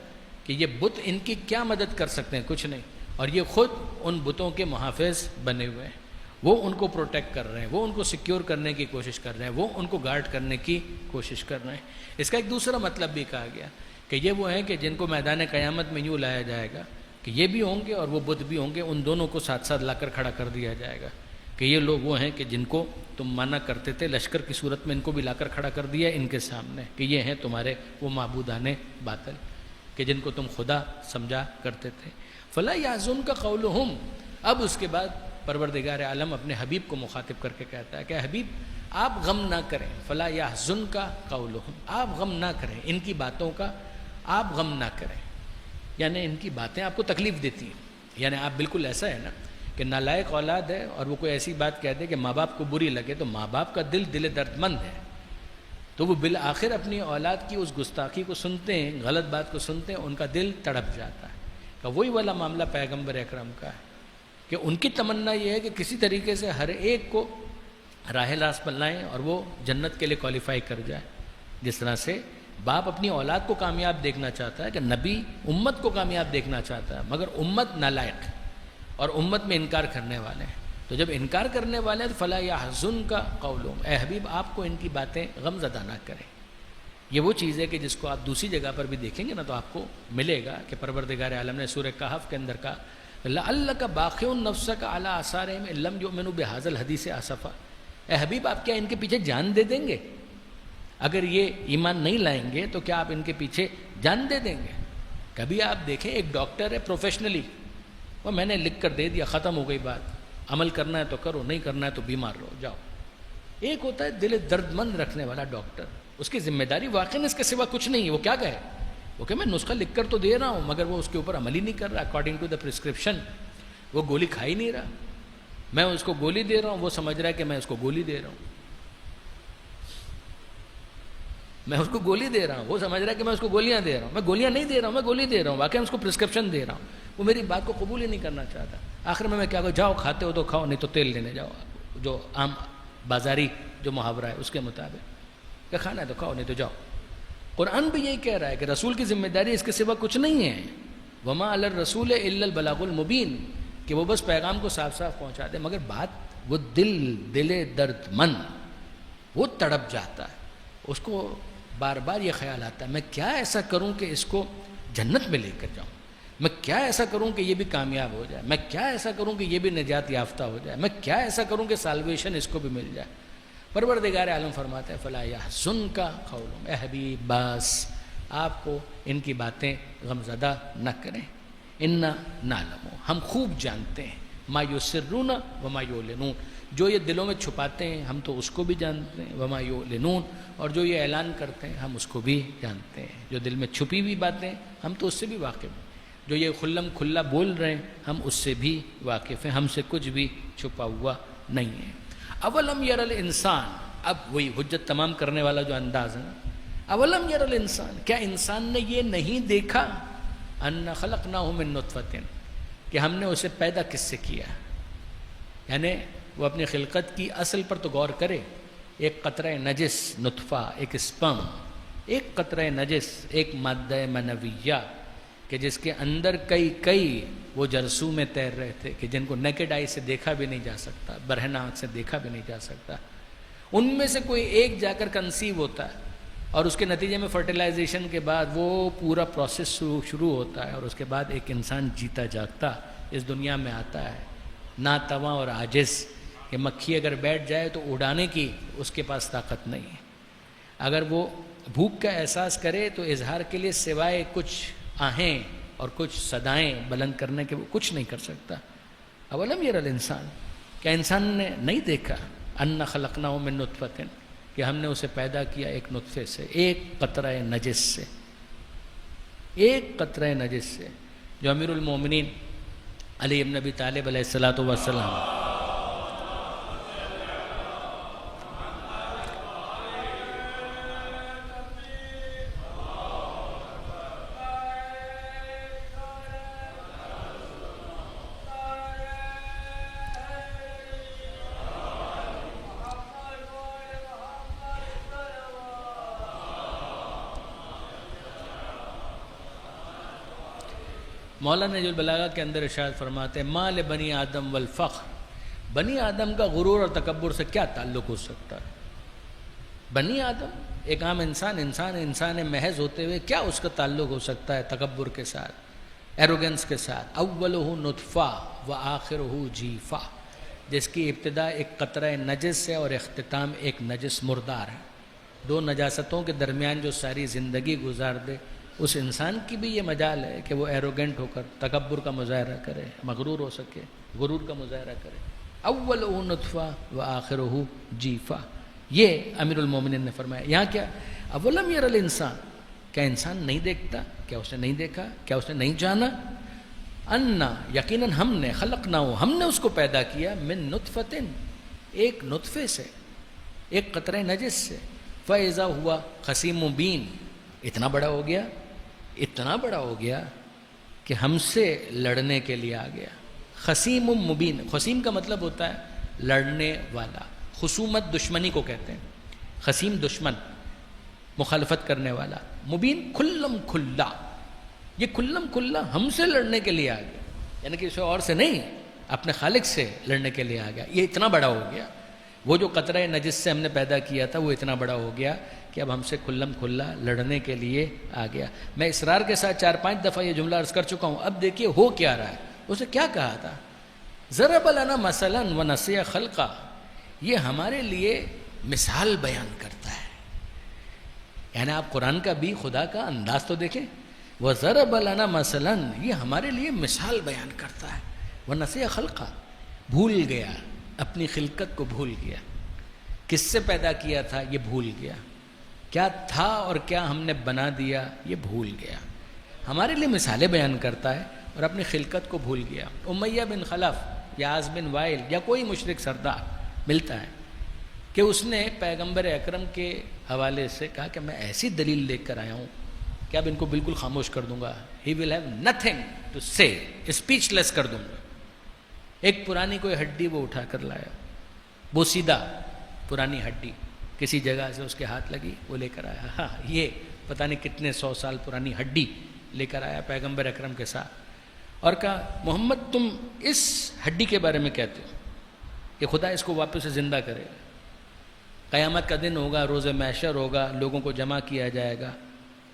کہ یہ بت ان کی کیا مدد کر سکتے ہیں؟ کچھ نہیں، اور یہ خود ان بتوں کے محافظ بنے ہوئے ہیں۔ وہ ان کو پروٹیکٹ کر رہے ہیں، وہ ان کو سیکیور کرنے کی کوشش کر رہے ہیں، وہ ان کو گارڈ کرنے کی کوشش کر رہے ہیں۔ اس کا ایک دوسرا مطلب بھی کہا گیا کہ یہ وہ ہیں کہ جن کو میدان قیامت میں یوں لایا جائے گا کہ یہ بھی ہوں گے اور وہ بت بھی ہوں گے، ان دونوں کو ساتھ ساتھ لا کر کھڑا کر دیا جائے گا کہ یہ لوگ وہ ہیں کہ جن کو تم مانا کرتے تھے، لشکر کی صورت میں ان کو بھی لا کر کھڑا کر دیا ان کے سامنے کہ یہ ہیں تمہارے وہ معبودان باطل کہ جن کو تم خدا سمجھا کرتے تھے۔ فلا یحزنک قولہم، اب اس کے بعد پروردگار عالم اپنے حبیب کو مخاطب کر کے کہتا ہے کہ حبیب آپ غم نہ کریں، فلا یحزنک قولہم، آپ غم نہ کریں ان کی باتوں کا، آپ غم نہ کریں، یعنی ان کی باتیں آپ کو تکلیف دیتی ہیں۔ یعنی آپ بالکل ایسا ہے نا کہ نالائق اولاد ہے اور وہ کوئی ایسی بات کہہ دے کہ ماں باپ کو بری لگے تو ماں باپ کا دل درد مند ہے، تو وہ بالآخر اپنی اولاد کی اس گستاخی کو سنتے ہیں، غلط بات کو سنتے ہیں، ان کا دل تڑپ جاتا ہے۔ کہ وہی والا معاملہ پیغمبر اکرم کا ہے کہ ان کی تمنا یہ ہے کہ کسی طریقے سے ہر ایک کو راہ راست پر لائیں اور وہ جنت کے لیے کوالیفائی کر جائے۔ جس طرح سے باپ اپنی اولاد کو کامیاب دیکھنا چاہتا ہے کہ نبی امت کو کامیاب دیکھنا چاہتا ہے، مگر امت نالائق اور امت میں انکار کرنے والے ہیں۔ تو جب انکار کرنے والے ہیں تو فلا یحزنک قولہم، اے حبیب آپ کو ان کی باتیں غم زدہ نہ کریں۔ یہ وہ چیز ہے کہ جس کو آپ دوسری جگہ پر بھی دیکھیں گے نا تو آپ کو ملے گا کہ پروردگار عالم نے سورہ کہف کے اندر کہا لعلک باخع نفسک علی آثارہم ان لم یؤمنوا بہذا الحدیث اسفا، اے حبیب آپ کیا ان کے پیچھے جان دے دیں گے؟ اگر یہ ایمان نہیں لائیں گے تو کیا آپ ان کے پیچھے جان دے دیں گے؟ کبھی آپ دیکھیں ایک ڈاکٹر ہے پروفیشنلی، وہ میں نے لکھ کر دے دیا، ختم ہو گئی بات، عمل کرنا ہے تو کرو، نہیں کرنا ہے تو بیمار رہو جاؤ۔ ایک ہوتا ہے دل درد مند رکھنے والا ڈاکٹر، اس کی ذمہ داری واقعی اس کے سوا کچھ نہیں ہے، وہ کیا کہے؟ وہ کہ میں نسخہ لکھ کر تو دے رہا ہوں مگر وہ اس کے اوپر عمل ہی نہیں کر رہا اکارڈنگ ٹو دا پرسکرپشن، وہ گولی کھا ہی نہیں رہا، میں اس کو گولی دے رہا ہوں، وہ سمجھ رہا ہے کہ میں اس کو گولی دے رہا ہوں، میں اس کو گولی دے رہا ہوں، وہ سمجھ رہا ہے کہ میں اس کو گولیاں دے رہا ہوں، میں گولیاں نہیں دے رہا ہوں، میں گولی دے رہا ہوں، واقعی اس کو پرسکرپشن دے رہا ہوں، وہ میری بات کو قبول ہی نہیں کرنا چاہتا۔ آخر میں کیا کہوں، جاؤ کھاتے ہو تو کھاؤ، نہیں تو تیل لینے جاؤ، جو عام بازاری جو محاورہ ہے اس کے مطابق کہ کھانا ہے تو کھاؤ نہیں تو جاؤ۔ قرآن بھی یہی کہہ رہا ہے کہ رسول کی ذمہ داری اس کے سوا کچھ نہیں ہے، وما علی الرسول الا البلاغ المبین، کہ وہ بس پیغام کو صاف صاف پہنچا دے، مگر بات وہ دل درد مند وہ تڑپ جاتا ہے، اس کو بار بار یہ خیال آتا ہے میں کیا ایسا کروں کہ اس کو جنت میں لے کر جاؤں، میں کیا ایسا کروں کہ یہ بھی کامیاب ہو جائے، میں کیا ایسا کروں کہ یہ بھی نجات یافتہ ہو جائے، میں کیا ایسا کروں کہ سالویشن اس کو بھی مل جائے۔ پروردگار عالم فرماتا ہے فلا یحزنک قولہم، اے حبیب بس آپ کو ان کی باتیں غمزدہ نہ کریں، انا نعلم، ہم خوب جانتے ہیں، ما یسرون وما یعلنون، جو یہ دلوں میں چھپاتے ہیں ہم تو اس کو بھی جانتے ہیں، وما یعلنون، اور جو یہ اعلان کرتے ہیں ہم اس کو بھی جانتے ہیں، جو دل میں چھپی ہوئی باتیں ہم تو اس سے بھی واقف ہیں، جو یہ کھلم کھلا بول رہے ہیں ہم اس سے بھی واقف ہیں، ہم سے کچھ بھی چھپا ہوا نہیں ہے۔ اولم یر الانسان، اب وہی حجت تمام کرنے والا جو انداز ہے نا، اولم یر الانسان، کیا انسان نے یہ نہیں دیکھا، انا خلقناہ من نطفۃ، کہ ہم نے اسے پیدا کس سے کیا، یعنی وہ اپنی خلقت کی اصل پر تو غور کرے، ایک قطرہ نجس نطفہ، ایک اسپم، ایک قطرہ نجس، ایک مادہ منویہ کہ جس کے اندر کئی وہ جرثوم میں تیر رہے تھے کہ جن کو نیکڈ آئی سے دیکھا بھی نہیں جا سکتا، برہنہ آنکھ سے دیکھا بھی نہیں جا سکتا، ان میں سے کوئی ایک جا کر کنسیو ہوتا ہے اور اس کے نتیجے میں فرٹیلائزیشن کے بعد وہ پورا پروسیس شروع ہوتا ہے اور اس کے بعد ایک انسان جیتا جاگتا اس دنیا میں آتا ہے، ناتواں اور عاجز، کہ مکھی اگر بیٹھ جائے تو اڑانے کی اس کے پاس طاقت نہیں ہے، اگر وہ بھوک کا احساس کرے تو اظہار کے لیے سوائے کچھ آہیں اور کچھ صدائیں بلند کرنے کے وہ کچھ نہیں کر سکتا۔ اولم یر الانسان، کیا انسان نے نہیں دیکھا، انا خلقناہ من نطفۃ، کہ ہم نے اسے پیدا کیا ایک نطفے سے، ایک قطرہ نجس سے، ایک قطرہ نجس سے، جو امیر المومنین علی بن ابی طالب علیہ الصلوۃ والسلام مولانا نجم البلاغہ کے اندر ارشاد فرماتے ہیں مال بنی آدم والفخر، بنی آدم کا غرور اور تکبر سے کیا تعلق ہو سکتا ہے؟ بنی آدم ایک عام انسان محض ہوتے ہوئے کیا اس کا تعلق ہو سکتا ہے تکبر کے ساتھ، ایروگنس کے ساتھ؟ اولہ نطفہ و آخرہ جیفہ، جس کی ابتدا ایک قطرہ نجس ہے اور اختتام ایک نجس مردار ہے، دو نجاستوں کے درمیان جو ساری زندگی گزار دے، اس انسان کی بھی یہ مجال ہے کہ وہ ایروگنٹ ہو کر تکبر کا مظاہرہ کرے، مغرور ہو سکے، غرور کا مظاہرہ کرے۔ اولہ نطفہ و آخرہ جیفہ، یہ امیر المومنین نے فرمایا۔ یہاں کیا اولم یر الانسان، کیا انسان نہیں دیکھتا، کیا اس نے نہیں دیکھا، کیا اس نے نہیں جانا، انا یقیناً ہم نے خلقناہ، ہم نے اس کو پیدا کیا من نطفۃ، ایک نطفے سے، ایک قطرہ نجس سے، فاذا ہوا خصیم مبین، اتنا بڑا ہو گیا کہ ہم سے لڑنے کے لیے آ گیا۔ خصیم مبین، خصیم کا مطلب ہوتا ہے لڑنے والا، خصومت دشمنی کو کہتے ہیں، خصیم دشمن، مخالفت کرنے والا، مبین کھلم کھلا، یہ کھلم کھلا ہم سے لڑنے کے لیے آ گیا، یعنی کہ اسے اور سے نہیں، اپنے خالق سے لڑنے کے لیے آ گیا. یہ اتنا بڑا ہو گیا. وہ جو قطرہ نجس سے ہم نے پیدا کیا تھا وہ اتنا بڑا ہو گیا کہ اب ہم سے کھلم کھلا لڑنے کے لیے آ گیا. میں اصرار کے ساتھ 4-5 دفعہ یہ جملہ عرض کر چکا ہوں. اب دیکھیے ہو کیا رہا ہے. اسے کیا کہا تھا؟ ضرب لنا مثلا ونسی خلقا. یہ ہمارے لیے مثال بیان کرتا ہے. یعنی آپ قرآن کا بھی خدا کا انداز تو دیکھیں. وَضَرَبَ لَنَا مَثَلًا یہ ہمارے لیے مثال بیان کرتا ہے. وَنَسِيَ خَلْقًا بھول گیا, اپنی خلقت کو بھول گیا. کس سے پیدا کیا تھا یہ بھول گیا. کیا تھا اور کیا ہم نے بنا دیا یہ بھول گیا. ہمارے لیے مثالیں بیان کرتا ہے اور اپنی خلقت کو بھول گیا. امیہ بن خلف یا عاص بن وائل یا کوئی مشرک سردار ملتا ہے کہ اس نے پیغمبر اکرم کے حوالے سے کہا کہ میں ایسی دلیل لے کر آیا ہوں کہ اب ان کو بالکل خاموش کر دوں گا. ہی ول ہیو نتھنگ ٹو سے, اسپیچ لیس کر دوں گا. ایک پرانی کوئی ہڈی وہ اٹھا کر لایا, وہ سیدھا پرانی ہڈی کسی جگہ سے اس کے ہاتھ لگی, وہ لے کر آیا. ہاں یہ پتہ نہیں کتنے 100 سال پرانی ہڈی لے کر آیا پیغمبر اکرم کے ساتھ اور کہا محمد تم اس ہڈی کے بارے میں کہتے ہو کہ خدا اس کو واپس سے زندہ کرے گا. قیامت کا دن ہوگا, روز محشر ہوگا, لوگوں کو جمع کیا جائے گا,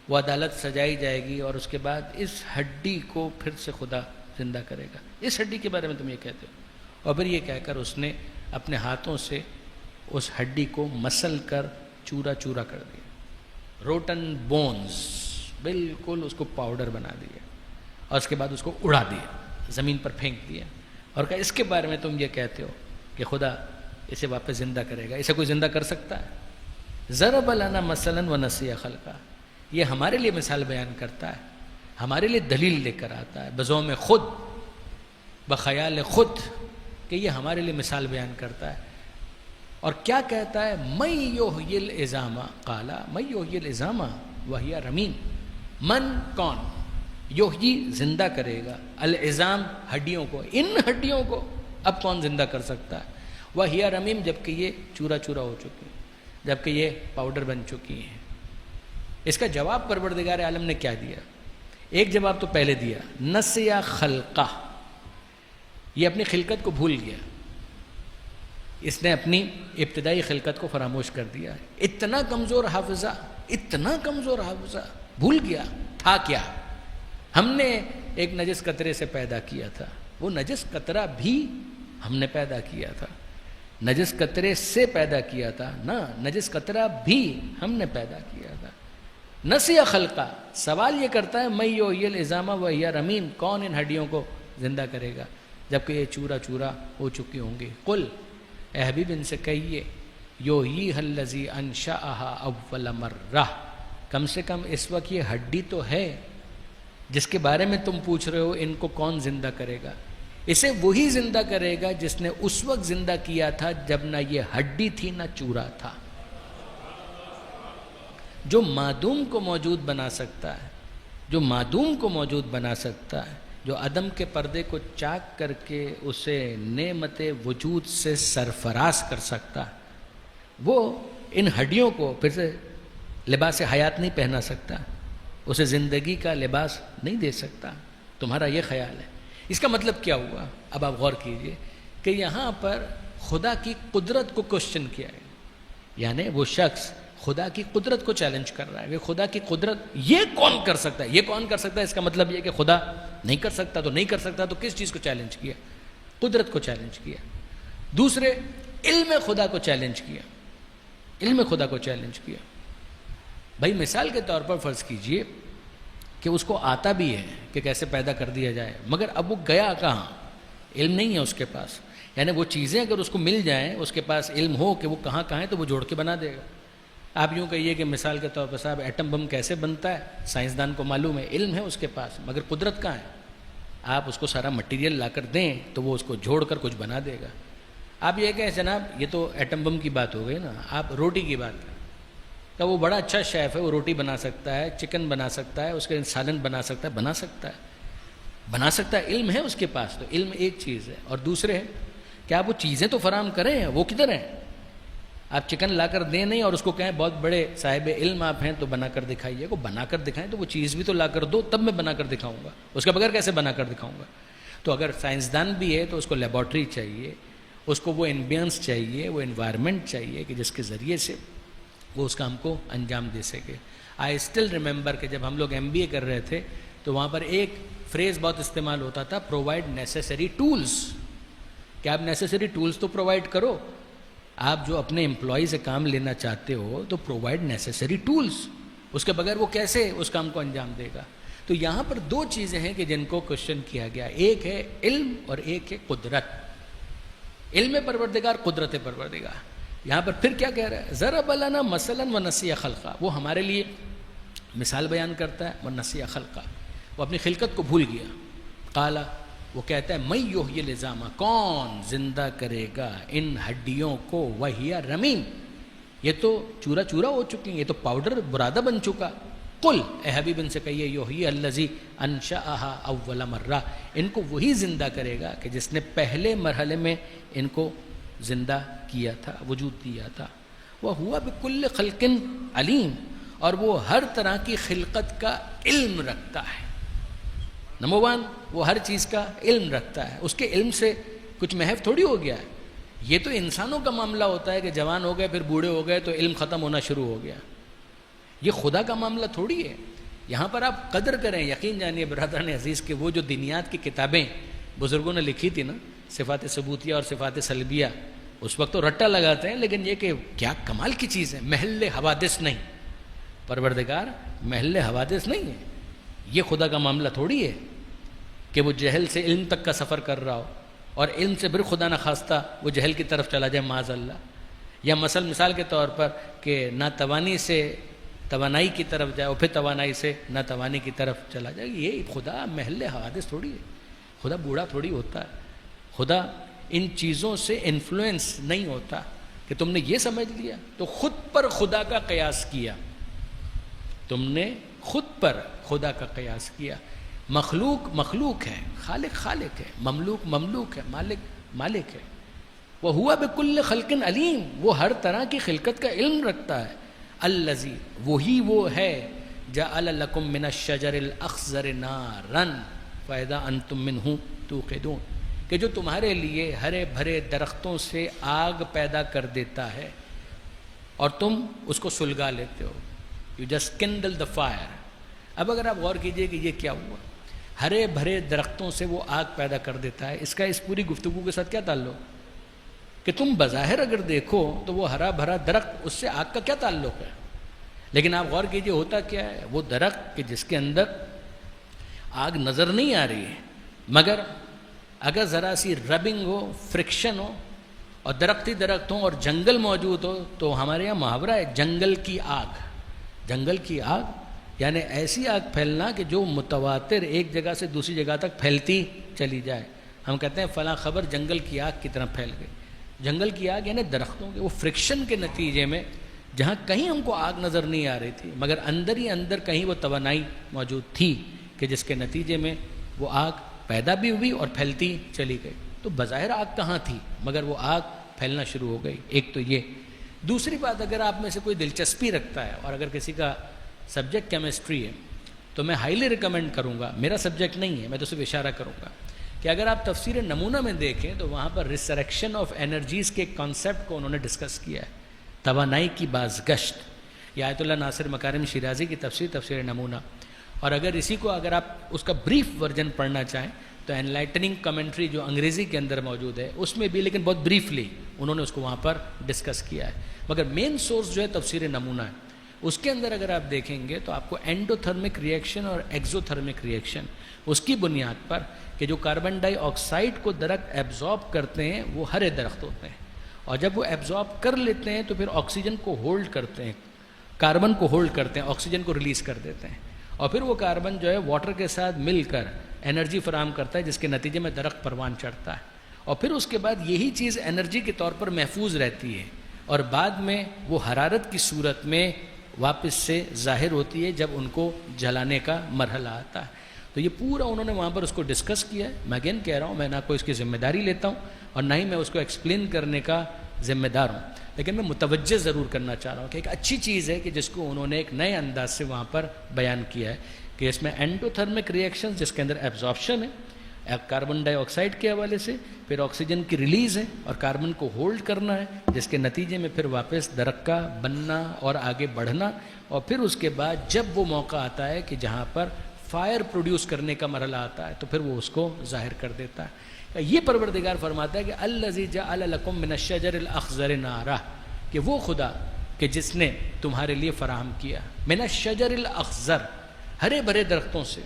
وہ عدالت سجائی جائے گی اور اس کے بعد اس ہڈی کو پھر سے خدا زندہ کرے گا. اس ہڈی کے بارے میں تم یہ کہتے ہو. اور پھر یہ کہہ کر اس نے اپنے ہاتھوں سے اس ہڈی کو مسل کر چورا چورا کر دیا. روٹن بونز, بالکل اس کو پاؤڈر بنا دیا اور اس کے بعد اس کو اڑا دیا, زمین پر پھینک دیا اور کہا اس کے بارے میں تم یہ کہتے ہو کہ خدا اسے واپس زندہ کرے گا. اسے کوئی زندہ کر سکتا ہے؟ ضرب لنا مثلا ونسی خلقا. یہ ہمارے لیے مثال بیان کرتا ہے, ہمارے لیے دلیل لے کر آتا ہے بزوم خود, بخیال خود, کہ یہ ہمارے لیے مثال بیان کرتا ہے. اور کیا کہتا ہے؟ من یحیی العظام قال من یحیی العظام وہی رمیم. من کون؟ یحیی زندہ کرے گا, العظام ہڈیوں کو, ان ہڈیوں کو اب کون زندہ کر سکتا ہے؟ وہی رمیم جبکہ یہ چورا چورا ہو چکی ہیں, جبکہ یہ پاؤڈر بن چکی ہیں. اس کا جواب پروردگار عالم نے کیا دیا؟ ایک جواب تو پہلے دیا, نسیا خلقہ, یہ اپنی خلقت کو بھول گیا. اس نے اپنی ابتدائی خلقت کو فراموش کر دیا. اتنا کمزور حافظہ, اتنا کمزور حافظہ, بھول گیا تھا کیا. ہم نے ایک نجس قطرے سے پیدا کیا تھا, وہ نجس قطرہ بھی ہم نے پیدا کیا تھا. نجس قطرے سے پیدا کیا تھا نا, نجس قطرہ بھی ہم نے پیدا کیا تھا. نسیہ خلقہ, سوال یہ کرتا ہے من یحیی العظام وہی رمیم, کون ان ہڈیوں کو زندہ کرے گا جبکہ یہ چورا چورا ہو چکی ہوں گی. قل, اے حبیب ان سے کہیے, یحییھا الذی انشأھا اول مرہ, کم سے کم اس وقت یہ ہڈی تو ہے جس کے بارے میں تم پوچھ رہے ہو ان کو کون زندہ کرے گا. اسے وہی زندہ کرے گا جس نے اس وقت زندہ کیا تھا جب نہ یہ ہڈی تھی نہ چورا تھا. جو معدوم کو موجود بنا سکتا ہے, جو معدوم کو موجود بنا سکتا ہے, جو عدم کے پردے کو چاک کر کے اسے نعمت وجود سے سرفراز کر سکتا ہے, وہ ان ہڈیوں کو پھر سے لباس حیات نہیں پہنا سکتا, اسے زندگی کا لباس نہیں دے سکتا. تمہارا یہ خیال ہے. اس کا مطلب کیا ہوا؟ اب آپ غور کیجئے کہ یہاں پر خدا کی قدرت کو کوشچن کیا ہے. یعنی وہ شخص خدا کی قدرت کو چیلنج کر رہا ہے کہ خدا کی قدرت یہ کون کر سکتا ہے, یہ کون کر سکتا ہے. اس کا مطلب یہ کہ خدا نہیں کر سکتا تو نہیں کر سکتا, تو کس چیز کو چیلنج کیا؟ قدرت کو چیلنج کیا. دوسرے, علم خدا کو چیلنج کیا, علم خدا کو چیلنج کیا. بھائی مثال کے طور پر فرض کیجئے کہ اس کو آتا بھی ہے کہ کیسے پیدا کر دیا جائے, مگر اب وہ گیا کہاں؟ علم نہیں ہے اس کے پاس. یعنی وہ چیزیں اگر اس کو مل جائیں, اس کے پاس علم ہو کہ وہ کہاں کہاں ہیں, تو وہ جوڑ کے بنا دے گا. آپ یوں کہیے کہ مثال کے طور پر صاحب ایٹم بم کیسے بنتا ہے, سائنسدان کو معلوم ہے, علم ہے اس کے پاس, مگر قدرت کہاں ہے؟ آپ اس کو سارا مٹیریل لا کر دیں تو وہ اس کو جوڑ کر کچھ بنا دے گا. آپ یہ کہیں جناب یہ تو ایٹم بم کی بات ہو گئی نا, آپ روٹی کی بات کریں. کہ وہ بڑا اچھا شیف ہے, وہ روٹی بنا سکتا ہے, چکن بنا سکتا ہے, اس کے سالن بنا سکتا ہے, بنا سکتا ہے, علم ہے اس کے پاس. تو علم ایک چیز ہے. اور دوسرے ہے کہ آپ وہ چیزیں تو فراہم کریں, وہ کدھر ہیں؟ آپ چکن لا کر دیں نہیں اور اس کو کہیں بہت بڑے صاحب علم آپ ہیں تو بنا کر دکھائیے. کو بنا کر دکھائیں تو وہ چیز بھی تو لا کر دو, تب میں بنا کر دکھاؤں گا. اس کے بغیر کیسے بنا کر دکھاؤں گا؟ تو اگر سائنسدان بھی ہے تو اس کو لیبارٹری چاہیے، اس کو وہ ایمبینس چاہیے، وہ انوائرمنٹ چاہیے کہ جس کے ذریعے سے وہ اس کام کو انجام دے سکے. آئی اسٹل ریممبر کہ جب ہم لوگ MBA کر رہے تھے تو وہاں پر ایک فریز بہت استعمال ہوتا تھا، پرووائڈ نیسیسری ٹولز. کہ آپ نیسیسری ٹولز تو پرووائڈ کرو، آپ جو اپنے امپلائی سے کام لینا چاہتے ہو تو پرووائڈ نیسیسری ٹولز، اس کے بغیر وہ کیسے اس کام کو انجام دے گا. تو یہاں پر دو چیزیں ہیں کہ جن کو کوشچن کیا گیا، ایک ہے علم اور ایک ہے قدرت. علم پروردگار، قدرت پروردگار. یہاں پر پھر کیا کہہ رہا ہے؟ ضرب لنا مثلا ونسی خلقا، وہ ہمارے لیے مثال بیان کرتا ہے. ونسی خلقا، وہ اپنی خلقت کو بھول گیا. قالا، وہ کہتا ہے من یحیی العظام، کون زندہ کرے گا ان ہڈیوں کو، وہی رمیم، یہ تو چورا چورا ہو چکی ہیں، یہ تو پاؤڈر برادہ بن چکا. قل، اے حبیب ان سے کہیے، یحیی الذی انشأہا اول مرہ، ان کو وہی زندہ کرے گا کہ جس نے پہلے مرحلے میں ان کو زندہ کیا تھا، وجود دیا تھا. وہو بکل خلق علیم، اور وہ ہر طرح کی خلقت کا علم رکھتا ہے. نمبر 1، وہ ہر چیز کا علم رکھتا ہے. اس کے علم سے کچھ محو تھوڑی ہو گیا ہے. یہ تو انسانوں کا معاملہ ہوتا ہے کہ جوان ہو گئے پھر بوڑھے ہو گئے تو علم ختم ہونا شروع ہو گیا. یہ خدا کا معاملہ تھوڑی ہے. یہاں پر آپ قدر کریں، یقین جانیے برادران عزیز کہ وہ جو دینیات کی کتابیں بزرگوں نے لکھی تھی نا، صفات ثبوتیہ اور صفات سلبیہ، اس وقت تو رٹا لگاتے ہیں، لیکن یہ کہ کیا کمال کی چیز ہے. محل حوادث نہیں، پروردگار محل حوادث نہیں ہے. یہ خدا کا معاملہ تھوڑی ہے کہ وہ جہل سے علم تک کا سفر کر رہا ہو اور علم سے پھر خدا نخواستہ وہ جہل کی طرف چلا جائے معاذ اللہ. یا مثال کے طور پر کہ ناتوانی سے توانائی کی طرف جائے اور پھر توانائی سے ناتوانی کی طرف چلا جائے. یہ خدا محل حوادث تھوڑی ہے. خدا بوڑھا تھوڑی ہوتا ہے. خدا ان چیزوں سے انفلوئنس نہیں ہوتا کہ تم نے یہ سمجھ لیا تو خود پر خدا کا قیاس کیا. تم نے خود پر خدا کا قیاس کیا. مخلوق مخلوق ہے، خالق خالق ہے، مملوک مملوک ہے، مالک مالک ہے. وَهُوَ بِكُلِّ خَلْقٍ علیم، وہ ہر طرح کی خلقت کا علم رکھتا ہے. الذی، وہی وہ ہے، جعل لکم من الشجر الاخضر نارا فاذا انتم منہ توقدون، کہ جو تمہارے لیے ہرے بھرے درختوں سے آگ پیدا کر دیتا ہے اور تم اس کو سلگا لیتے ہو. You just kindle the fire. اب اگر آپ غور کیجئے کہ یہ کیا ہوا، ہرے بھرے درختوں سے وہ آگ پیدا کر دیتا ہے. اس کا اس پوری گفتگو کے ساتھ کیا تعلق کہ تم بظاہر اگر دیکھو تو وہ ہرا بھرا درخت، اس سے آگ کا کیا تعلق ہے؟ لیکن آپ غور کیجئے ہوتا کیا ہے. وہ درخت کہ جس کے اندر آگ نظر نہیں آ رہی ہے، مگر اگر ذرا سی ربنگ ہو، فرکشن ہو اور درخت ہوں اور جنگل موجود ہو تو ہمارے یہاں محاورہ ہے جنگل کی آگ. جنگل کی آگ یعنی ایسی آگ پھیلنا کہ جو متواتر ایک جگہ سے دوسری جگہ تک پھیلتی چلی جائے. ہم کہتے ہیں فلاں خبر جنگل کی آگ کی طرح پھیل گئی. جنگل کی آگ یعنی درختوں کے وہ فرکشن کے نتیجے میں جہاں کہیں ہم کو آگ نظر نہیں آ رہی تھی مگر اندر ہی اندر کہیں وہ توانائی موجود تھی کہ جس کے نتیجے میں وہ آگ پیدا بھی ہوئی اور پھیلتی چلی گئی. تو بظاہر آگ کہاں تھی مگر وہ آگ پھیلنا شروع ہو گئی. ایک تو یہ. دوسری بات، اگر آپ میں سے کوئی دلچسپی رکھتا ہے اور اگر کسی کا سبجیکٹ کیمسٹری ہے تو میں ہائیلی ریکمینڈ کروں گا، میرا سبجیکٹ نہیں ہے، میں تو صرف اشارہ کروں گا کہ اگر آپ تفسیر نمونہ میں دیکھیں تو وہاں پر ریسریکشن آف انرجیز کے کانسیپٹ کو انہوں نے ڈسکس کیا ہے. توانائی کی بازگشت، یہ آیت اللہ ناصر مکارم شیرازی کی تفسیر نمونہ. اور اگر اسی کو اگر آپ اس کا بریف ورژن پڑھنا چاہیں تو انلائٹننگ کمنٹری جو انگریزی کے اندر موجود ہے اس میں بھی، لیکن بہت بریفلی انہوں نے اس کو وہاں پر ڈسکس کیا ہے. مگر مین سورس جو ہے تفسیر نمونہ ہے. اس کے اندر اگر آپ دیکھیں گے تو آپ کو اینڈوتھرمک ریئیکشن اور ایکزوتھرمک ریئیکشن، اس کی بنیاد پر کہ جو کاربن ڈائی آکسائڈ کو درخت ایبزارب کرتے ہیں وہ ہرے درخت ہوتے ہیں، اور جب وہ ایبزارب کر لیتے ہیں تو پھر آکسیجن کو ہولڈ کرتے ہیں، کاربن کو ہولڈ کرتے ہیں، آکسیجن کو ریلیز کر دیتے ہیں، اور پھر وہ کاربن جو ہے واٹر کے ساتھ مل کر انرجی فراہم کرتا ہے جس کے نتیجے میں درخت پروان چڑھتا ہے. اور پھر اس کے بعد یہی چیز انرجی کے طور پر محفوظ رہتی ہے اور بعد میں وہ حرارت کی صورت میں واپس سے ظاہر ہوتی ہے جب ان کو جلانے کا مرحلہ آتا ہے. تو یہ پورا انہوں نے وہاں پر اس کو ڈسکس کیا ہے. میں اگین کہہ رہا ہوں، میں نہ کوئی اس کی ذمہ داری لیتا ہوں اور نہ ہی میں اس کو ایکسپلین کرنے کا ذمہ دار ہوں، لیکن میں متوجہ ضرور کرنا چاہ رہا ہوں کہ ایک اچھی چیز ہے کہ جس کو انہوں نے ایک نئے انداز سے وہاں پر بیان کیا ہے کہ اس میں اینڈوتھرمک ریئیکشن جس کے اندر ایبزارپشن ہے، کاربن ڈائی آکسائڈ کے حوالے سے، پھر آکسیجن کی ریلیز ہے اور کاربن کو ہولڈ کرنا ہے، جس کے نتیجے میں پھر واپس درخت کا بننا اور آگے بڑھنا، اور پھر اس کے بعد جب وہ موقع آتا ہے کہ جہاں پر فائر پروڈیوس کرنے کا مرحلہ آتا ہے تو پھر وہ اس کو ظاہر کر دیتا ہے۔ یہ پروردگار فرماتا ہے کہ الذی جعل لکم من الشجر الاخضر نارا، کہ وہ خدا کہ جس نے تمہارے لیے فراہم کیا من الشجر الاخضر، ہرے بھرے درختوں سے،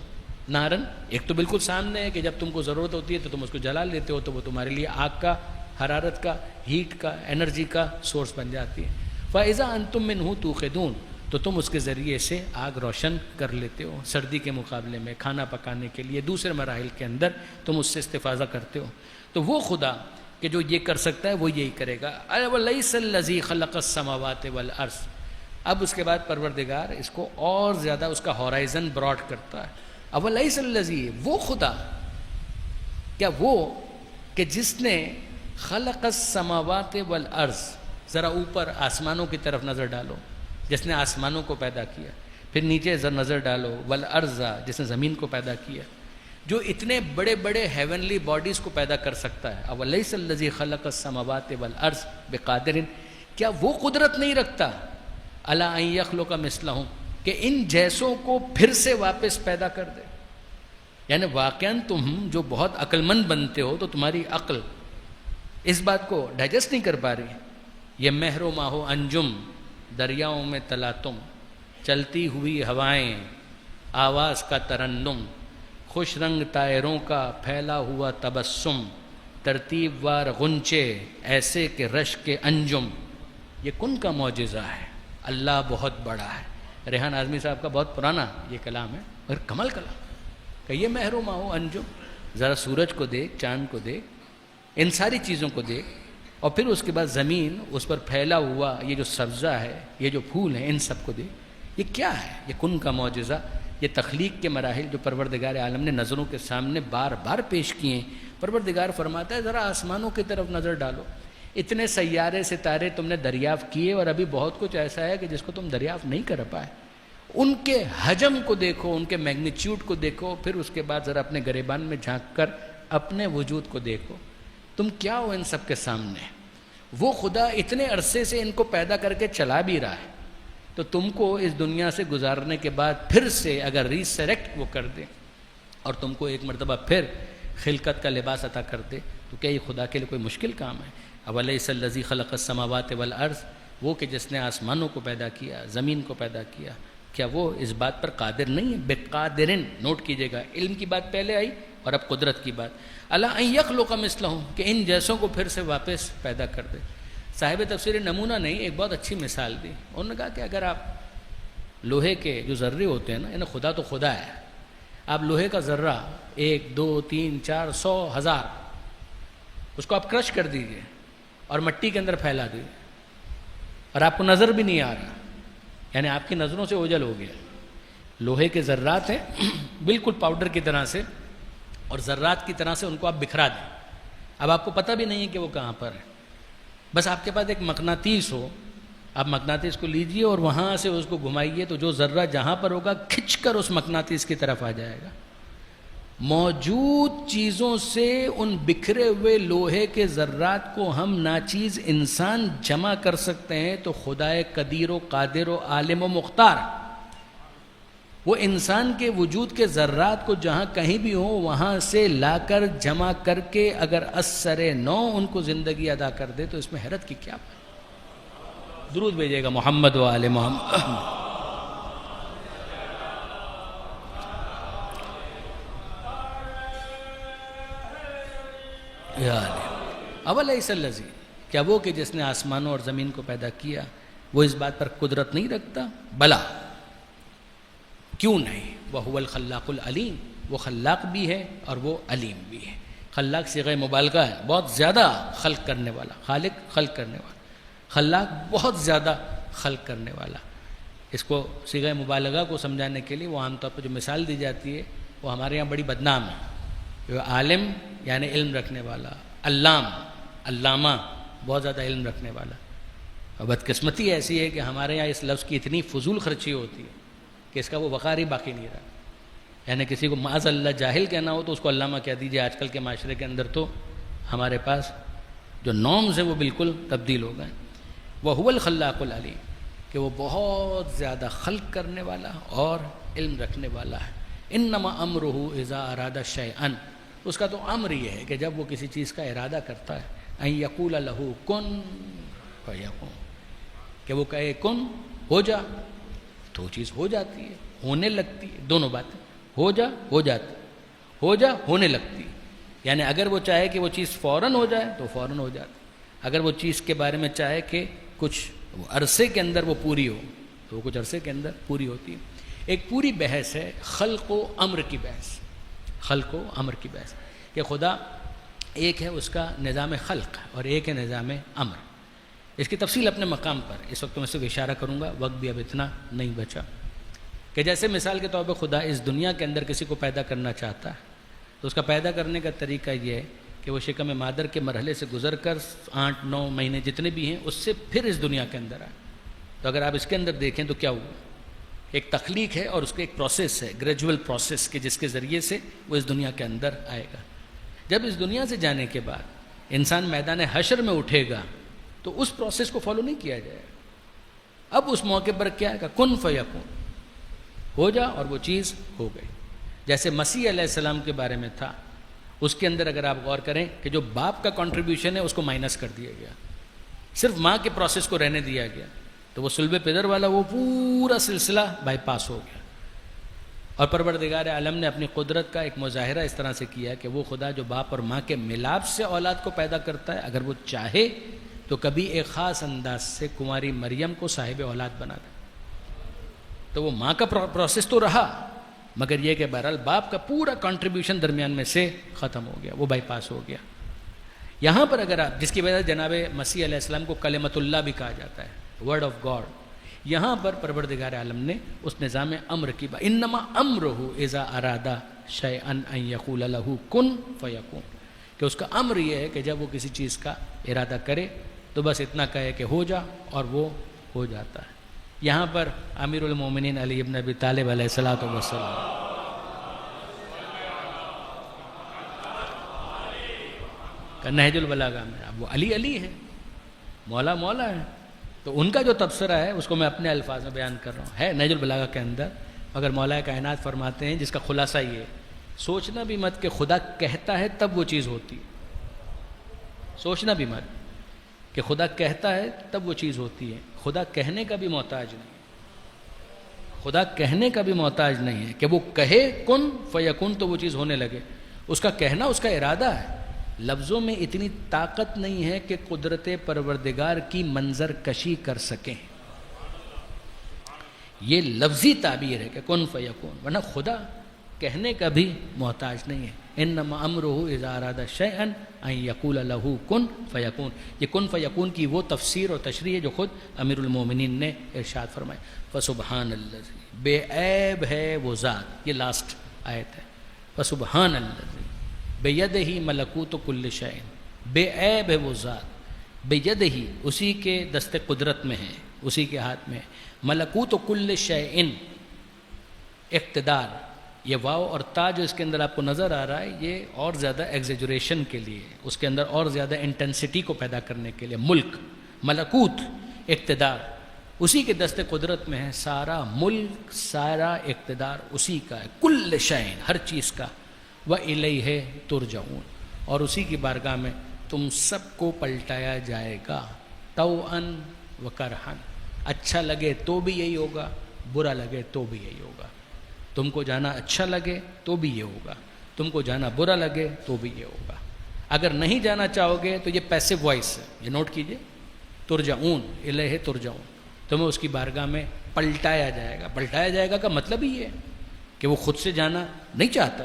نارن، ایک تو بالکل سامنے ہے کہ جب تم کو ضرورت ہوتی ہے تو تم اس کو جلا لیتے ہو تو وہ تمہارے لیے آگ کا، حرارت کا، ہیٹ کا، انرجی کا سورس بن جاتی ہے۔ فَإِذَا أَنْتُم مِّنْهُ تُوقِدُونَ، تو تم اس کے ذریعے سے آگ روشن کر لیتے ہو، سردی کے مقابلے میں کھانا پکانے کے لیے دوسرے مراحل کے اندر تم اس سے استفادہ کرتے ہو۔ تو وہ خدا کہ جو یہ کر سکتا ہے وہ یہی کرے گا۔ وَلَيْسَ الَّذِي خَلَقَ السَّمَاوَاتِ وَالْأَرْضَ، اب اس کے بعد پروردگار اس کو اور زیادہ اس کا ہورائزن براڈ کرتا ہے۔ وَلَيْسَ الَّذِي، وہ خدا، کیا وہ کہ جس نے خلق السماوات والارض، ذرا اوپر آسمانوں کی طرف نظر ڈالو، جس نے آسمانوں کو پیدا کیا، پھر نیچے نظر ڈالو، والارض، جس نے زمین کو پیدا کیا، جو اتنے بڑے بڑے ہیونلی باڈیز کو پیدا کر سکتا ہے۔ وَلَيْسَ الَّذِي خَلَقَ السَّمَاوَاتِ وَالْأَرْضَ بِقَادِرٍ، کیا وہ قدرت نہیں رکھتا عَلَىٰ أَن يَخْلُقَ مِثْلَهُم، کہ ان جیسوں کو پھر سے واپس پیدا کر دے۔ یعنی واقعاً تم جو بہت عقل مند بنتے ہو تو تمہاری عقل اس بات کو ڈائجسٹ نہیں کر پا رہی۔ یہ مہر و ماہ و انجم، دریاؤں میں تلاطم، چلتی ہوئی ہوائیں، آواز کا ترنم، خوش رنگ طائروں کا پھیلا ہوا تبسم، ترتیب وار غنچے ایسے کہ رش کے انجم، یہ کن کا معجزہ ہے، اللہ بہت بڑا ہے۔ ریحان اعظمی صاحب کا بہت پرانا یہ کلام ہے اور کمال کلام کہ یہ مہر و ماہ و انجم، ذرا سورج کو دیکھ، چاند کو دیکھ، ان ساری چیزوں کو دیکھ، اور پھر اس کے بعد زمین، اس پر پھیلا ہوا یہ جو سبزہ ہے، یہ جو پھول ہیں، ان سب کو دیکھ، یہ کیا ہے؟ یہ کن کا معجزہ، یہ تخلیق کے مراحل جو پروردگار عالم نے نظروں کے سامنے بار بار پیش کیے ہیں۔ پروردگار فرماتا ہے ذرا آسمانوں کی طرف نظر ڈالو، اتنے سیارے ستارے تم نے دریافت کیے اور ابھی بہت کچھ ایسا ہے کہ جس کو تم دریافت نہیں کر پائے، ان کے حجم کو دیکھو، ان کے میگنیچیوڈ کو دیکھو، پھر اس کے بعد ذرا اپنے گریبان میں جھانک کر اپنے وجود کو دیکھو، تم کیا ہو ان سب کے سامنے۔ وہ خدا اتنے عرصے سے ان کو پیدا کر کے چلا بھی رہا ہے، تو تم کو اس دنیا سے گزارنے کے بعد پھر سے اگر ریسریکٹ وہ کر دے اور تم کو ایک مرتبہ پھر خلقت کا لباس عطا کر دے، تو کیا یہ خدا کے لیے کوئی مشکل کام ہے؟ اولیس الذی خلق السماوات والارض، وہ کہ جس نے آسمانوں کو پیدا کیا، زمین کو پیدا کیا، کیا وہ اس بات پر قادر نہیں ہے؟ بقادرن، نوٹ کیجئے گا، علم کی بات پہلے آئی اور اب قدرت کی بات۔ الا ان یخلق مثلہم، کہ ان جیسوں کو پھر سے واپس پیدا کر دے۔ صاحب تفسیر نمونہ نہیں ایک بہت اچھی مثال دی، انہوں نے کہا کہ اگر آپ لوہے کے جو ذرے ہوتے ہیں نا، یعنی خدا تو خدا ہے، آپ لوہے کا ذرہ 1 2 3 4 100 1000 اس کو آپ کرش کر دیجئے اور مٹی کے اندر پھیلا دیجئے اور آپ کو نظر بھی نہیں آ رہا، یعنی آپ کی نظروں سے اوجھل ہو گیا۔ لوہے کے ذرات ہیں بالکل پاؤڈر کی طرح سے، اور ذرات کی طرح سے ان کو آپ بکھرا دیں، اب آپ کو پتہ بھی نہیں ہے کہ وہ کہاں پر ہے، بس آپ کے پاس ایک مقناطیس ہو، آپ مقناطیس کو لیجئے اور وہاں سے اس کو گھمائیے تو جو ذرہ جہاں پر ہوگا کھنچ کر اس مقناطیس کی طرف آ جائے گا۔ موجود چیزوں سے ان بکھرے ہوئے لوہے کے ذرات کو ہم ناچیز انسان جمع کر سکتے ہیں، تو خدائے قدیر و قادر و عالم و مختار وہ انسان کے وجود کے ذرات کو جہاں کہیں بھی ہوں وہاں سے لا کر جمع کر کے اگر اثر نو ان کو زندگی ادا کر دے تو اس میں حیرت کی کیا بات۔ درود بھیجیے گا محمد و آل محمد۔ اولیس الذی، کیا وہ کہ جس نے آسمانوں اور زمین کو پیدا کیا وہ اس بات پر قدرت نہیں رکھتا؟ بلا، کیوں نہیں، وَهُوَ الْخَلَّاقُ الْعَلِيمُ، وہ خلاق بھی ہے اور وہ علیم بھی ہے۔ خلاق صیغہ مبالغہ ہے، بہت زیادہ خلق کرنے والا، خالق خلق کرنے والا، خلاق بہت زیادہ خلق کرنے والا۔ اس کو صیغہ مبالغہ کو سمجھانے کے لیے وہ عام طور پر جو مثال دی جاتی ہے وہ ہمارے یہاں بڑی بدنام ہے۔ جو عالم یعنی علم رکھنے والا، علام، علامہ بہت زیادہ علم رکھنے والا۔ اور بدقسمتی ایسی ہے کہ ہمارے یہاں اس لفظ کی اتنی فضول خرچی ہوتی ہے کہ اس کا وہ وقار ہی باقی نہیں رہا۔ یعنی کسی کو معاذ اللہ جاہل کہنا ہو تو اس کو علامہ کہہ دیجیے. آج کل کے معاشرے کے اندر تو ہمارے پاس جو نارمز ہیں وہ بالکل تبدیل ہو گئے. وَهُوَ الْخَلَّاقُ الْعَلِيمُ کہ وہ بہت زیادہ خلق کرنے والا اور علم رکھنے والا ہے. اِنَّمَا أَمْرُهُ إِذَا أَرَادَ شَيْئًا اس کا تو امر یہ ہے کہ جب وہ کسی چیز کا ارادہ کرتا ہے أَن يَقُولَ لَهُ كُن فَيَكُونُ کہ وہ کہے کن ہو جا تو چیز ہو جاتی ہے, ہونے لگتی ہے. دونوں باتیں ہو جا ہو جاتی, ہو جا ہونے لگتی. یعنی اگر وہ چاہے کہ وہ چیز فوراً ہو جائے تو فوراً ہو جاتی. اگر وہ چیز کے بارے میں چاہے کہ کچھ عرصے کے اندر وہ پوری ہو تو وہ کچھ عرصے کے اندر پوری ہوتی ہے. ایک پوری بحث ہے خلق و امر کی بحث. خلق و امر کی بحث کہ خدا ایک ہے اس کا نظام خلق اور ایک ہے نظام امر. اس کی تفصیل اپنے مقام پر اس وقت میں صرف اشارہ کروں گا, وقت بھی اب اتنا نہیں بچا. کہ جیسے مثال کے طور پہ خدا اس دنیا کے اندر کسی کو پیدا کرنا چاہتا ہے تو اس کا پیدا کرنے کا طریقہ یہ ہے کہ وہ شکم مادر کے مرحلے سے گزر کر 8-9 مہینے جتنے بھی ہیں اس سے پھر اس دنیا کے اندر آئے. تو اگر آپ اس کے اندر دیکھیں تو کیا ہوا, ایک تخلیق ہے اور اس کا ایک پروسیس ہے, گریجول پروسیس کہ جس کے ذریعے سے وہ اس دنیا کے اندر آئے گا. جب اس دنیا سے جانے کے بعد انسان میدان حشر میں اٹھے گا تو اس پروسیس کو فالو نہیں کیا جائے گا. اب اس موقع پر کیا ہے کہ کن فیکون ہو جا اور وہ چیز ہو گئی. جیسے مسیح علیہ السلام کے بارے میں تھا, اس کے اندر اگر آپ غور کریں کہ جو باپ کا کنٹریبیوشن ہے اس کو مائنس کر دیا گیا, صرف ماں کے پروسیس کو رہنے دیا گیا, تو وہ صلب پدر والا وہ پورا سلسلہ بائی پاس ہو گیا. اور پروردگار عالم نے اپنی قدرت کا ایک مظاہرہ اس طرح سے کیا کہ وہ خدا جو باپ اور ماں کے ملاپ سے اولاد کو پیدا کرتا ہے, اگر وہ چاہے تو کبھی ایک خاص انداز سے کنواری مریم کو صاحب اولاد بنا دے. تو وہ ماں کا پروسیس تو رہا, مگر یہ کہ بہرحال باپ کا پورا کنٹریبیوشن درمیان میں سے ختم ہو گیا, وہ بائی پاس ہو گیا. یہاں پر اگر آپ, جس کی وجہ سے جناب مسیح علیہ السلام کو کلمۃ اللہ بھی کہا جاتا ہے, ورڈ آف گاڈ, یہاں پر پروردگار عالم نے اس نظام امر کی بات, انما امرہ اذا ارادہ شیئا ان یقول لہ کن فیکون کہ اس کا امر یہ ہے کہ جب وہ کسی چیز کا ارادہ کرے تو بس اتنا کہے کہ ہو جا اور وہ ہو جاتا ہے. یہاں پر امیر المومنین علی ابن ابی طالب علیہ الصلوۃ والسلام کا نہج البلاغہ میں, اب وہ علی علی ہے, مولا مولا ہے, تو ان کا جو تبصرہ ہے اس کو میں اپنے الفاظ میں بیان کر رہا ہوں, ہے نہج البلاغہ کے اندر. مگر مولا کائنات فرماتے ہیں جس کا خلاصہ یہ ہے, سوچنا بھی مت کہ خدا کہتا ہے تب وہ چیز ہوتی, سوچنا بھی مت کہ خدا کہتا ہے تب وہ چیز ہوتی ہے. خدا کہنے کا بھی محتاج نہیں, خدا کہنے کا بھی محتاج نہیں ہے کہ وہ کہے کن فیکون تو وہ چیز ہونے لگے. اس کا کہنا اس کا ارادہ ہے. لفظوں میں اتنی طاقت نہیں ہے کہ قدرت پروردگار کی منظر کشی کر سکیں. یہ لفظی تعبیر ہے کہ کن فیکون, ورنہ خدا کہنے کا بھی محتاج نہیں ہے. انما امرہ اذا اراد شیئا ان یقول لہ کن فیکون. یہ کن فیکون کی وہ تفسیر اور تشریح ہے جو خود امیر المومنین نے ارشاد فرمائی. فسبحان الذی, بے عیب ہے وہ ذات, یہ لاسٹ آیت ہے. فسبحان الذی بیدہ ملکوت کل شیء, بے عیب ہے وہ ذات, بیدہ اسی کے دست قدرت میں ہے, اسی کے ہاتھ میں. ملکوت کل شیء اقتدار, یہ واو اور تا جو اس کے اندر آپ کو نظر آ رہا ہے یہ اور زیادہ ایگزیجریشن کے لیے, اس کے اندر اور زیادہ انٹینسٹی کو پیدا کرنے کے لیے. ملک, ملکوت, اقتدار اسی کے دست قدرت میں ہے. سارا ملک سارا اقتدار اسی کا ہے. کل شیء ہر چیز کا. وَإِلَيْهِ تُرْجَعُونَ اور اسی کی بارگاہ میں تم سب کو پلٹایا جائے گا. طوعاً وکرہاً, اچھا لگے تو بھی یہی ہوگا, برا لگے تو بھی یہی ہوگا. تم کو جانا اچھا لگے تو بھی یہ ہوگا, تم کو جانا برا لگے تو بھی یہ ہوگا. اگر نہیں جانا چاہو گے تو یہ پیسو وائس ہے, یہ نوٹ کیجئے. ترجعون, الیہ ترجعون, تمہیں اس کی بارگاہ میں پلٹایا جائے گا. پلٹایا جائے گا کا مطلب ہی ہے کہ وہ خود سے جانا نہیں چاہتا.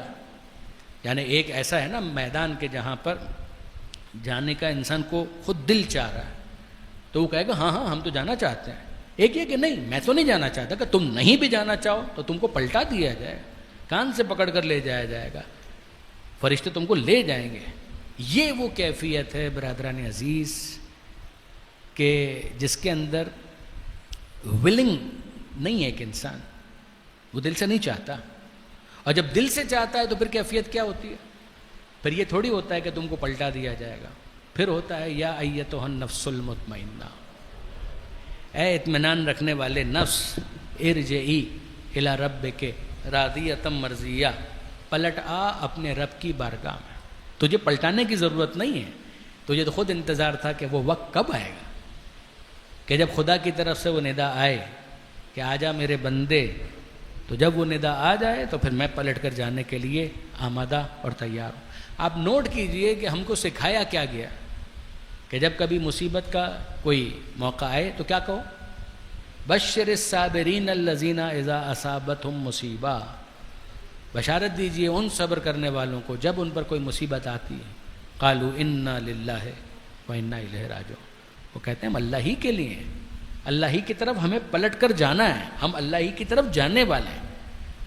یعنی ایک ایسا ہے نا میدان کے جہاں پر جانے کا انسان کو خود دل چاہ رہا ہے تو وہ کہے گا ہاں ہاں ہم تو جانا چاہتے ہیں. ایک یہ کہ نہیں میں تو نہیں جانا چاہتا, کہ تم نہیں بھی جانا چاہو تو تم کو پلٹا دیا جائے, کان سے پکڑ کر لے جایا جائے گا, فرشتے تم کو لے جائیں گے. یہ وہ کیفیت ہے برادران عزیز کہ جس کے اندر ولنگ نہیں ہے کہ انسان, وہ دل سے نہیں چاہتا. اور جب دل سے چاہتا ہے تو پھر کیفیت کیا ہوتی ہے؟ پھر یہ تھوڑی ہوتا ہے کہ تم کو پلٹا دیا جائے گا، پھر ہوتا ہے یا ایتھا النفس المطمئنہ، اے اطمینان رکھنے والے نفس، ارجعی الی ربک راضیۃ مرضیہ، پلٹ آ اپنے رب کی بارگاہ میں۔ تجھے پلٹانے کی ضرورت نہیں ہے، تجھے تو خود انتظار تھا کہ وہ وقت کب آئے گا کہ جب خدا کی طرف سے وہ ندا آئے کہ آجا میرے بندے، تو جب وہ ندا آ جائے تو پھر میں پلٹ کر جانے کے لیے آمادہ اور تیار ہوں۔ آپ نوٹ کیجئے کہ ہم کو سکھایا کیا گیا کہ جب کبھی مصیبت کا کوئی موقع آئے تو کیا کہو؟ بشر الصابرین الذین اذا اصابتہم مصیبہ، بشارت دیجئے ان صبر کرنے والوں کو جب ان پر کوئی مصیبت آتی ہے، قالوا انا للہ و انا الیہ راجعون، وہ کہتے ہیں ہم اللہ ہی کے لیے ہیں، اللہ ہی کی طرف ہمیں پلٹ کر جانا ہے، ہم اللہ ہی کی طرف جانے والے ہیں۔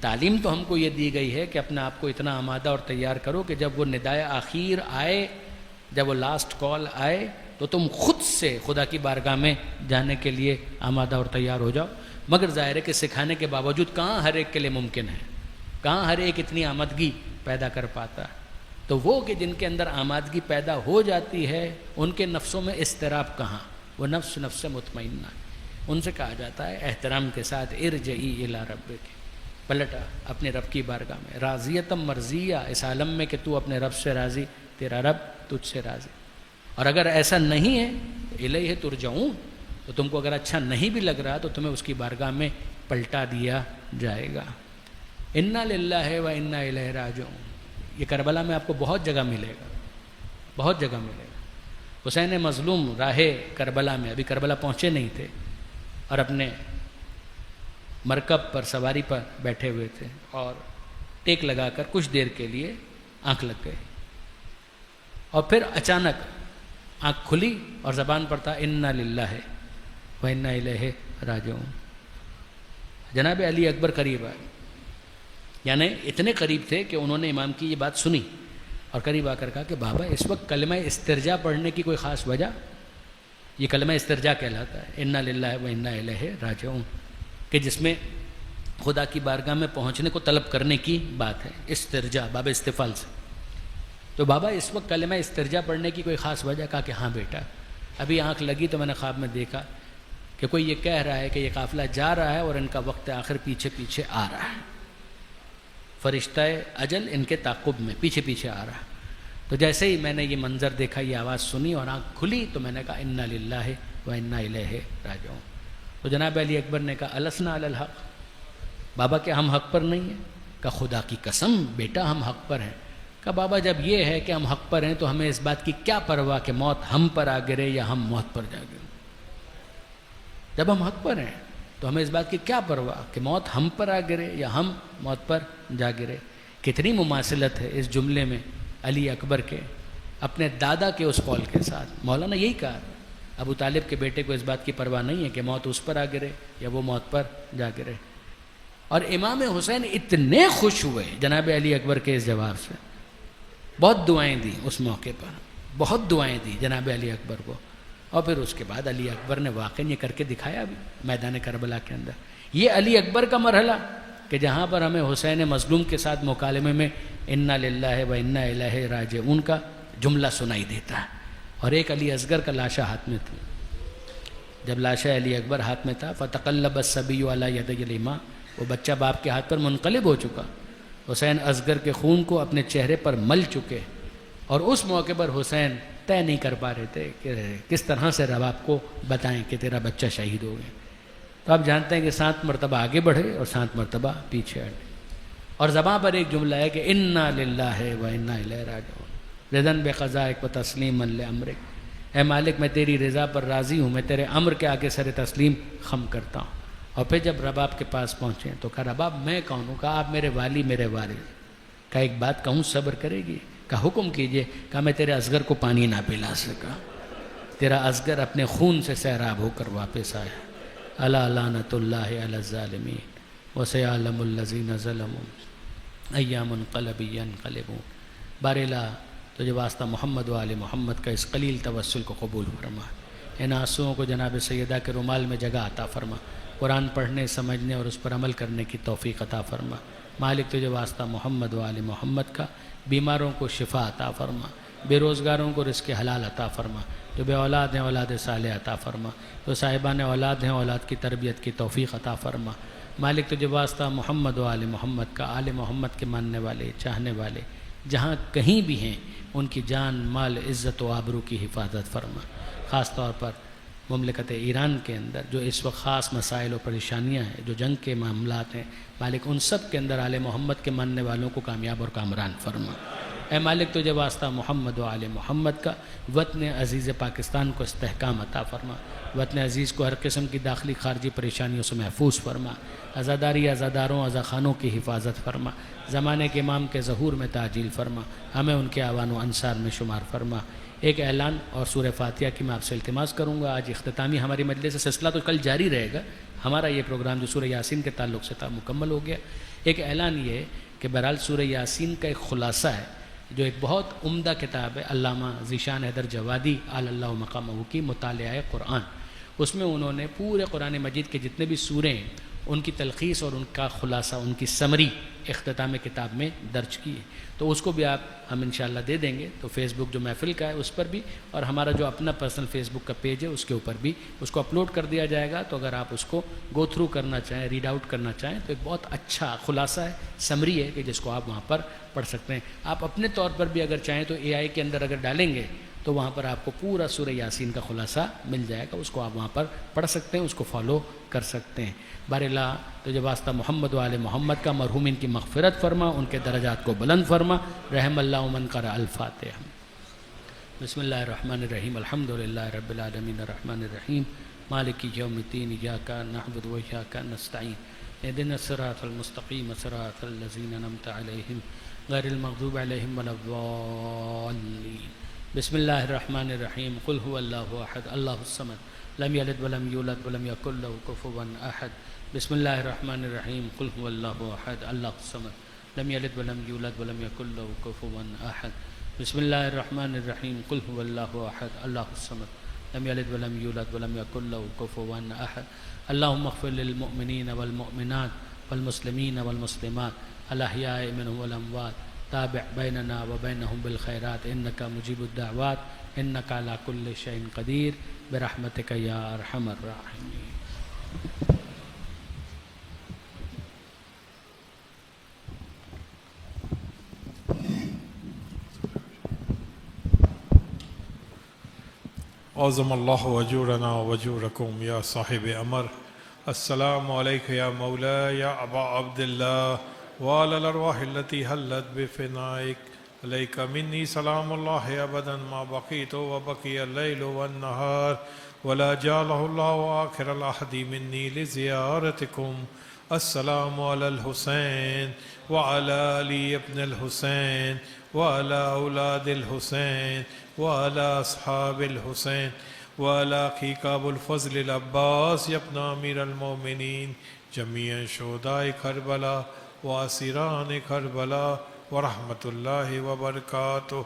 تعلیم تو ہم کو یہ دی گئی ہے کہ اپنے آپ کو اتنا آمادہ اور تیار کرو کہ جب وہ ندائے آخیر آئے، جب وہ لاسٹ کال آئے تو تم خود سے خدا کی بارگاہ میں جانے کے لیے آمادہ اور تیار ہو جاؤ۔ مگر ظاہر ہے کہ سکھانے کے باوجود کہاں ہر ایک کے لیے ممکن ہے، کہاں ہر ایک اتنی آمادگی پیدا کر پاتا ہے۔ تو وہ کہ جن کے اندر آمادگی پیدا ہو جاتی ہے ان کے نفسوں میں اضطراب کہاں، وہ نفس نفس مطمئنہ، ان سے کہا جاتا ہے احترام کے ساتھ ارجعی الی ربک، پلٹا اپنے رب کی بارگاہ میں، راضیۃ مرضیہ، اس عالم میں کہ تو اپنے رب سے راضی، تیرا رب تجھ سے راضی۔ اور اگر ایسا نہیں ہے الیہ ترجعون، تو تم کو اگر اچھا نہیں بھی لگ رہا تو تمہیں اس کی بارگاہ میں پلٹا دیا جائے گا۔ انا للہ و انا الیہ راجعون، یہ کربلا میں آپ کو بہت جگہ ملے گا، بہت جگہ ملے گا۔ حسین مظلوم راہ کربلا میں، ابھی کربلا پہنچے نہیں تھے، اور اپنے مرکب پر سواری پر بیٹھے ہوئے تھے اور ٹیک لگا کر کچھ دیر کے لیے آنکھ لگ گئی، اور پھر اچانک آنکھ کھلی اور زبان پر تھا انا للہ و انا الیہ راجعون۔ جناب علی اکبر قریب آئے، یعنی اتنے قریب تھے کہ انہوں نے امام کی یہ بات سنی اور قریب آ کر کہا کہ بابا اس وقت کلمہ استرجاع پڑھنے کی کوئی خاص وجہ؟ یہ کلمہ استرجاع کہلاتا ہے، انا للہ و انا الیہ راجعون، کہ جس میں خدا کی بارگاہ میں پہنچنے کو طلب کرنے کی بات ہے، استرجاع باب استفال سے۔ تو بابا اس وقت کلمہ استرجاع پڑھنے کی کوئی خاص وجہ؟ کہا کہ ہاں بیٹا، ابھی آنکھ لگی تو میں نے خواب میں دیکھا کہ کوئی یہ کہہ رہا ہے کہ یہ قافلہ جا رہا ہے اور ان کا وقت آخر پیچھے پیچھے آ رہا ہے، فرشتہ اجل ان کے تعاقب میں پیچھے پیچھے آ رہا ہے۔ تو جیسے ہی میں نے یہ منظر دیکھا، یہ آواز سنی اور آنکھ کھلی، تو میں نے کہا انا للہ و انا الیہ راجعون۔ تو جناب علی اکبر نے کہا السنا علی الحق، بابا کہ ہم حق پر نہیں ہیں؟ کہا خدا کی قسم بیٹا ہم حق پر ہیں۔ کہا بابا جب یہ ہے کہ ہم حق پر ہیں تو ہمیں اس بات کی کیا پرواہ کہ موت ہم پر آ گرے یا ہم موت پر جا گرے؟ جب ہم حق پر ہیں تو ہمیں اس بات کی کیا پرواہ کہ موت ہم پر آ گرے یا ہم موت پر جا گرے؟ کتنی مماثلت ہے اس جملے میں علی اکبر کے اپنے دادا کے اس قول کے ساتھ۔ مولانا یہی کہا، ابو طالب کے بیٹے کو اس بات کی پرواہ نہیں ہے کہ موت اس پر آ گرے یا وہ موت پر جا گرے۔ اور امام حسین اتنے خوش ہوئے جناب علی اکبر کے اس جواب سے، بہت دعائیں دی اس موقع پر، بہت دعائیں دی جناب علی اکبر کو۔ اور پھر اس کے بعد علی اکبر نے واقعی یہ کر کے دکھایا بھی میدان کربلا کے اندر۔ یہ علی اکبر کا مرحلہ کہ جہاں پر ہمیں حسین مظلوم کے ساتھ مکالمے میں انا للہ و انا الیہ راجعون کا جملہ سنائی دیتا ہے، اور ایک علی اصغر کا لاشا ہاتھ میں تھی۔ جب لاشا علی اکبر ہاتھ میں تھا فتقلب الصبی علی یدی الامام، وہ بچہ باپ کے ہاتھ پر منقلب ہو چکا، حسین اصغر کے خون کو اپنے چہرے پر مل چکے، اور اس موقع پر حسین طے نہیں کر پا رہے تھے کہ کس طرح سے رب آپ کو بتائیں کہ تیرا بچہ شہید ہو گیا۔ تو آپ جانتے ہیں کہ 7 مرتبہ آگے بڑھے اور 7 مرتبہ پیچھے ہٹے، اور زباں پر ایک جملہ ہے کہ انا للہ و انا الیہ راجعون رضا بقضائک و تسلیما لامرک، اے مالک میں تیری رضا پر راضی ہوں، میں تیرے امر کے آگے سر تسلیم خم کرتا ہوں۔ اور پھر جب رباب کے پاس پہنچے تو کہا رباب میں کون ہوں؟ کہا آپ میرے والی میرے والد۔ کہا ایک بات کہوں صبر کرے گی؟ کہا حکم کیجئے۔ کہا میں تیرے اصغر کو پانی نہ پلا سکا، تیرا اصغر اپنے خون سے سیراب ہو کر واپس آیا۔ الا لعنت اللہ علی الظالمین وسیعلم الذین ظلموا ایام منقلب ینقلبون۔ بارلا تجھے واسطہ محمد و آل محمد کا اس قلیل توسل کو قبول فرما، ان آنسوؤں کو جناب سیدہ کے رومال میں جگہ عطا فرما، قرآن پڑھنے، سمجھنے اور اس پر عمل کرنے کی توفیق عطا فرما۔ مالک تجھے واسطہ محمد و آل محمد کا، بیماروں کو شفا عطا فرما، بے روزگاروں کو رزق حلال عطا فرما، جو بے اولاد ہیں اولاد صالح عطا فرما، جو صاحبان اولاد ہیں اولاد کی تربیت کی توفیق عطا فرما۔ مالک تجھے واسطہ محمد و آل محمد کا، آل محمد کے ماننے والے، چاہنے والے جہاں کہیں بھی ہیں ان کی جان، مال، عزت و آبرو کی حفاظت فرما۔ خاص طور پر مملکت ایران کے اندر جو اس وقت خاص مسائل و پریشانیاں ہیں، جو جنگ کے معاملات ہیں، مالک ان سب کے اندر آل محمد کے ماننے والوں کو کامیاب اور کامران فرما۔ اے مالک تجھے واسطہ محمد و آل محمد کا، وطن عزیز پاکستان کو استحکام عطا فرما، وطن عزیز کو ہر قسم کی داخلی خارجی پریشانیوں سے محفوظ فرما، عزاداری عزاداروں عزاخانوں کی حفاظت فرما، زمانے کے امام کے ظہور میں تعجیل فرما، ہمیں ان کے اعوان و انصار میں شمار فرما۔ ایک اعلان اور سورہ فاتحہ کی میں آپ سے التماس کروں گا۔ آج اختتامی ہماری مجلس سلسلہ تو کل جاری رہے گا، ہمارا یہ پروگرام جو سورہ یاسین کے تعلق سے تھا مکمل ہو گیا۔ ایک اعلان یہ ہے کہ بہرحال سورہ یاسین کا ایک خلاصہ ہے، جو ایک بہت عمدہ کتاب ہے علامہ ذیشان حیدر جوادی علی اللہ مقامہ کی مطالعہ قرآن۔ اس میں انہوں نے پورے قرآن مجید کے جتنے بھی سورے ہیں ان کی تلخیص اور ان کا خلاصہ، ان کی سمری اختتام کتاب میں درج کی ہے، تو اس کو بھی آپ ہم انشاءاللہ دے دیں گے۔ تو فیس بک جو محفل کا ہے اس پر بھی، اور ہمارا جو اپنا پرسنل فیس بک کا پیج ہے اس کے اوپر بھی اس کو اپلوڈ کر دیا جائے گا۔ تو اگر آپ اس کو گو تھرو کرنا چاہیں، ریڈ آؤٹ کرنا چاہیں، تو ایک بہت اچھا خلاصہ ہے، سمری ہے کہ جس کو آپ وہاں پر پڑھ سکتے ہیں۔ آپ اپنے طور پر بھی اگر چاہیں تو اے آئی کے اندر اگر ڈالیں گے تو وہاں پر آپ کو پورا سورہ یاسین کا خلاصہ مل جائے گا، اس کو آپ وہاں پر پڑھ سکتے ہیں، اس کو فالو کر سکتے ہیں۔ بار اللہ تجھے واسطہ محمد و آل محمد کا، مرحومین کی مغفرت فرما، ان کے درجات کو بلند فرما، رحم اللہ من قرأ الفاتحہ۔ بسم اللہ الرحمن الرحیم، الحمدللہ رب العالمین الرحمن الرحیم مالک یوم الدین، ایاک نعبد و ایاک نستعین، اہدنا الصراط المستقیم صراط الذین انعمت علیہم غیر المغضوب علیہم ولا الضالین۔ بسم اللہ الرحمن الرحیم، قل هو اللہ احد اللہ الصمد لم یلد ولم یولد ولم یکن له کفوا احد۔ بسم اللہ الرحمن الرحیم، قل هو اللہ احد اللہ الصمد لم یلد ولم یولد ولم یکن له کفوا احد۔ بسم اللہ الرحمن الرحیم، قل هو اللہ احد اللہ الصمد لم یلد ولم یولد ولم یکن له کفوا احد۔ اللہم اغفر للمؤمنین والمؤمنات والمسلمین والمسلمات الاحیاء منهم والاموات، تابع بیننا وبینہم بالخیرات انکا مجیب الدعوات انکا علی کل شیء قدیر برحمتک یا ارحم الراحمین۔ اعظم اللہ وجورنا وجورکم یا صاحب امر، السلام علیک یا مولا یا ابا عبداللہ وعلی الارواح التي حلت بفنائک، علیک منی سلام اللہ ابدا ما بقیت وبقی اللیل والنہار ولا جعلہ اللہ آخر العہد منی لزیارتکم۔ السلام علی الحسین وعلی علی ابن الحسین وعلی اولاد الحسین وعلی اصحاب الحسین وعلی اخیک ابو الفضل العباس ابن امیر المومنین جمیع شہداء کربلا واسران کربلا ورحمۃ اللہ وبرکاتہ۔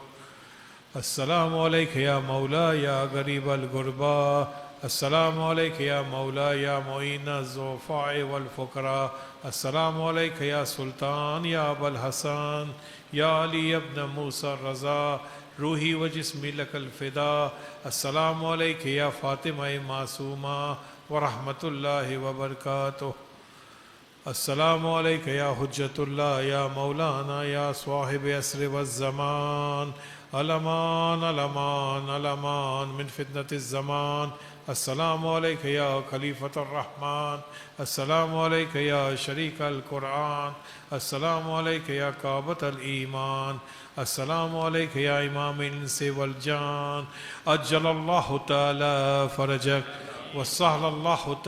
السلام علیک یا مولا یا غریب الغربا، السلام علیک یا مولا یا معین الضعفاء والفقراء، السلام علیک یا سلطان یا ابا الحسن یا علی ابن موسیٰ الرضا، روحی و جسمی لک الفدا۔ السلام علیک یا فاطمہ معصومہ ورحمۃ اللہ وبرکاتہ۔ السلام علیک یا حجت اللہ یا مولانا یا صاحب عصر والزمان، الامان الامان الامان من فتنة الزمان۔ السلام علیک یا خلیفۃ الرحمن، السلام علیک یا شریک القرآن، السلام علیک یا کعبۃ الایمان، السلام علیک یا امام الانس والجان، عجل اللہ تعالی فرجک وسہل اللہ تعالی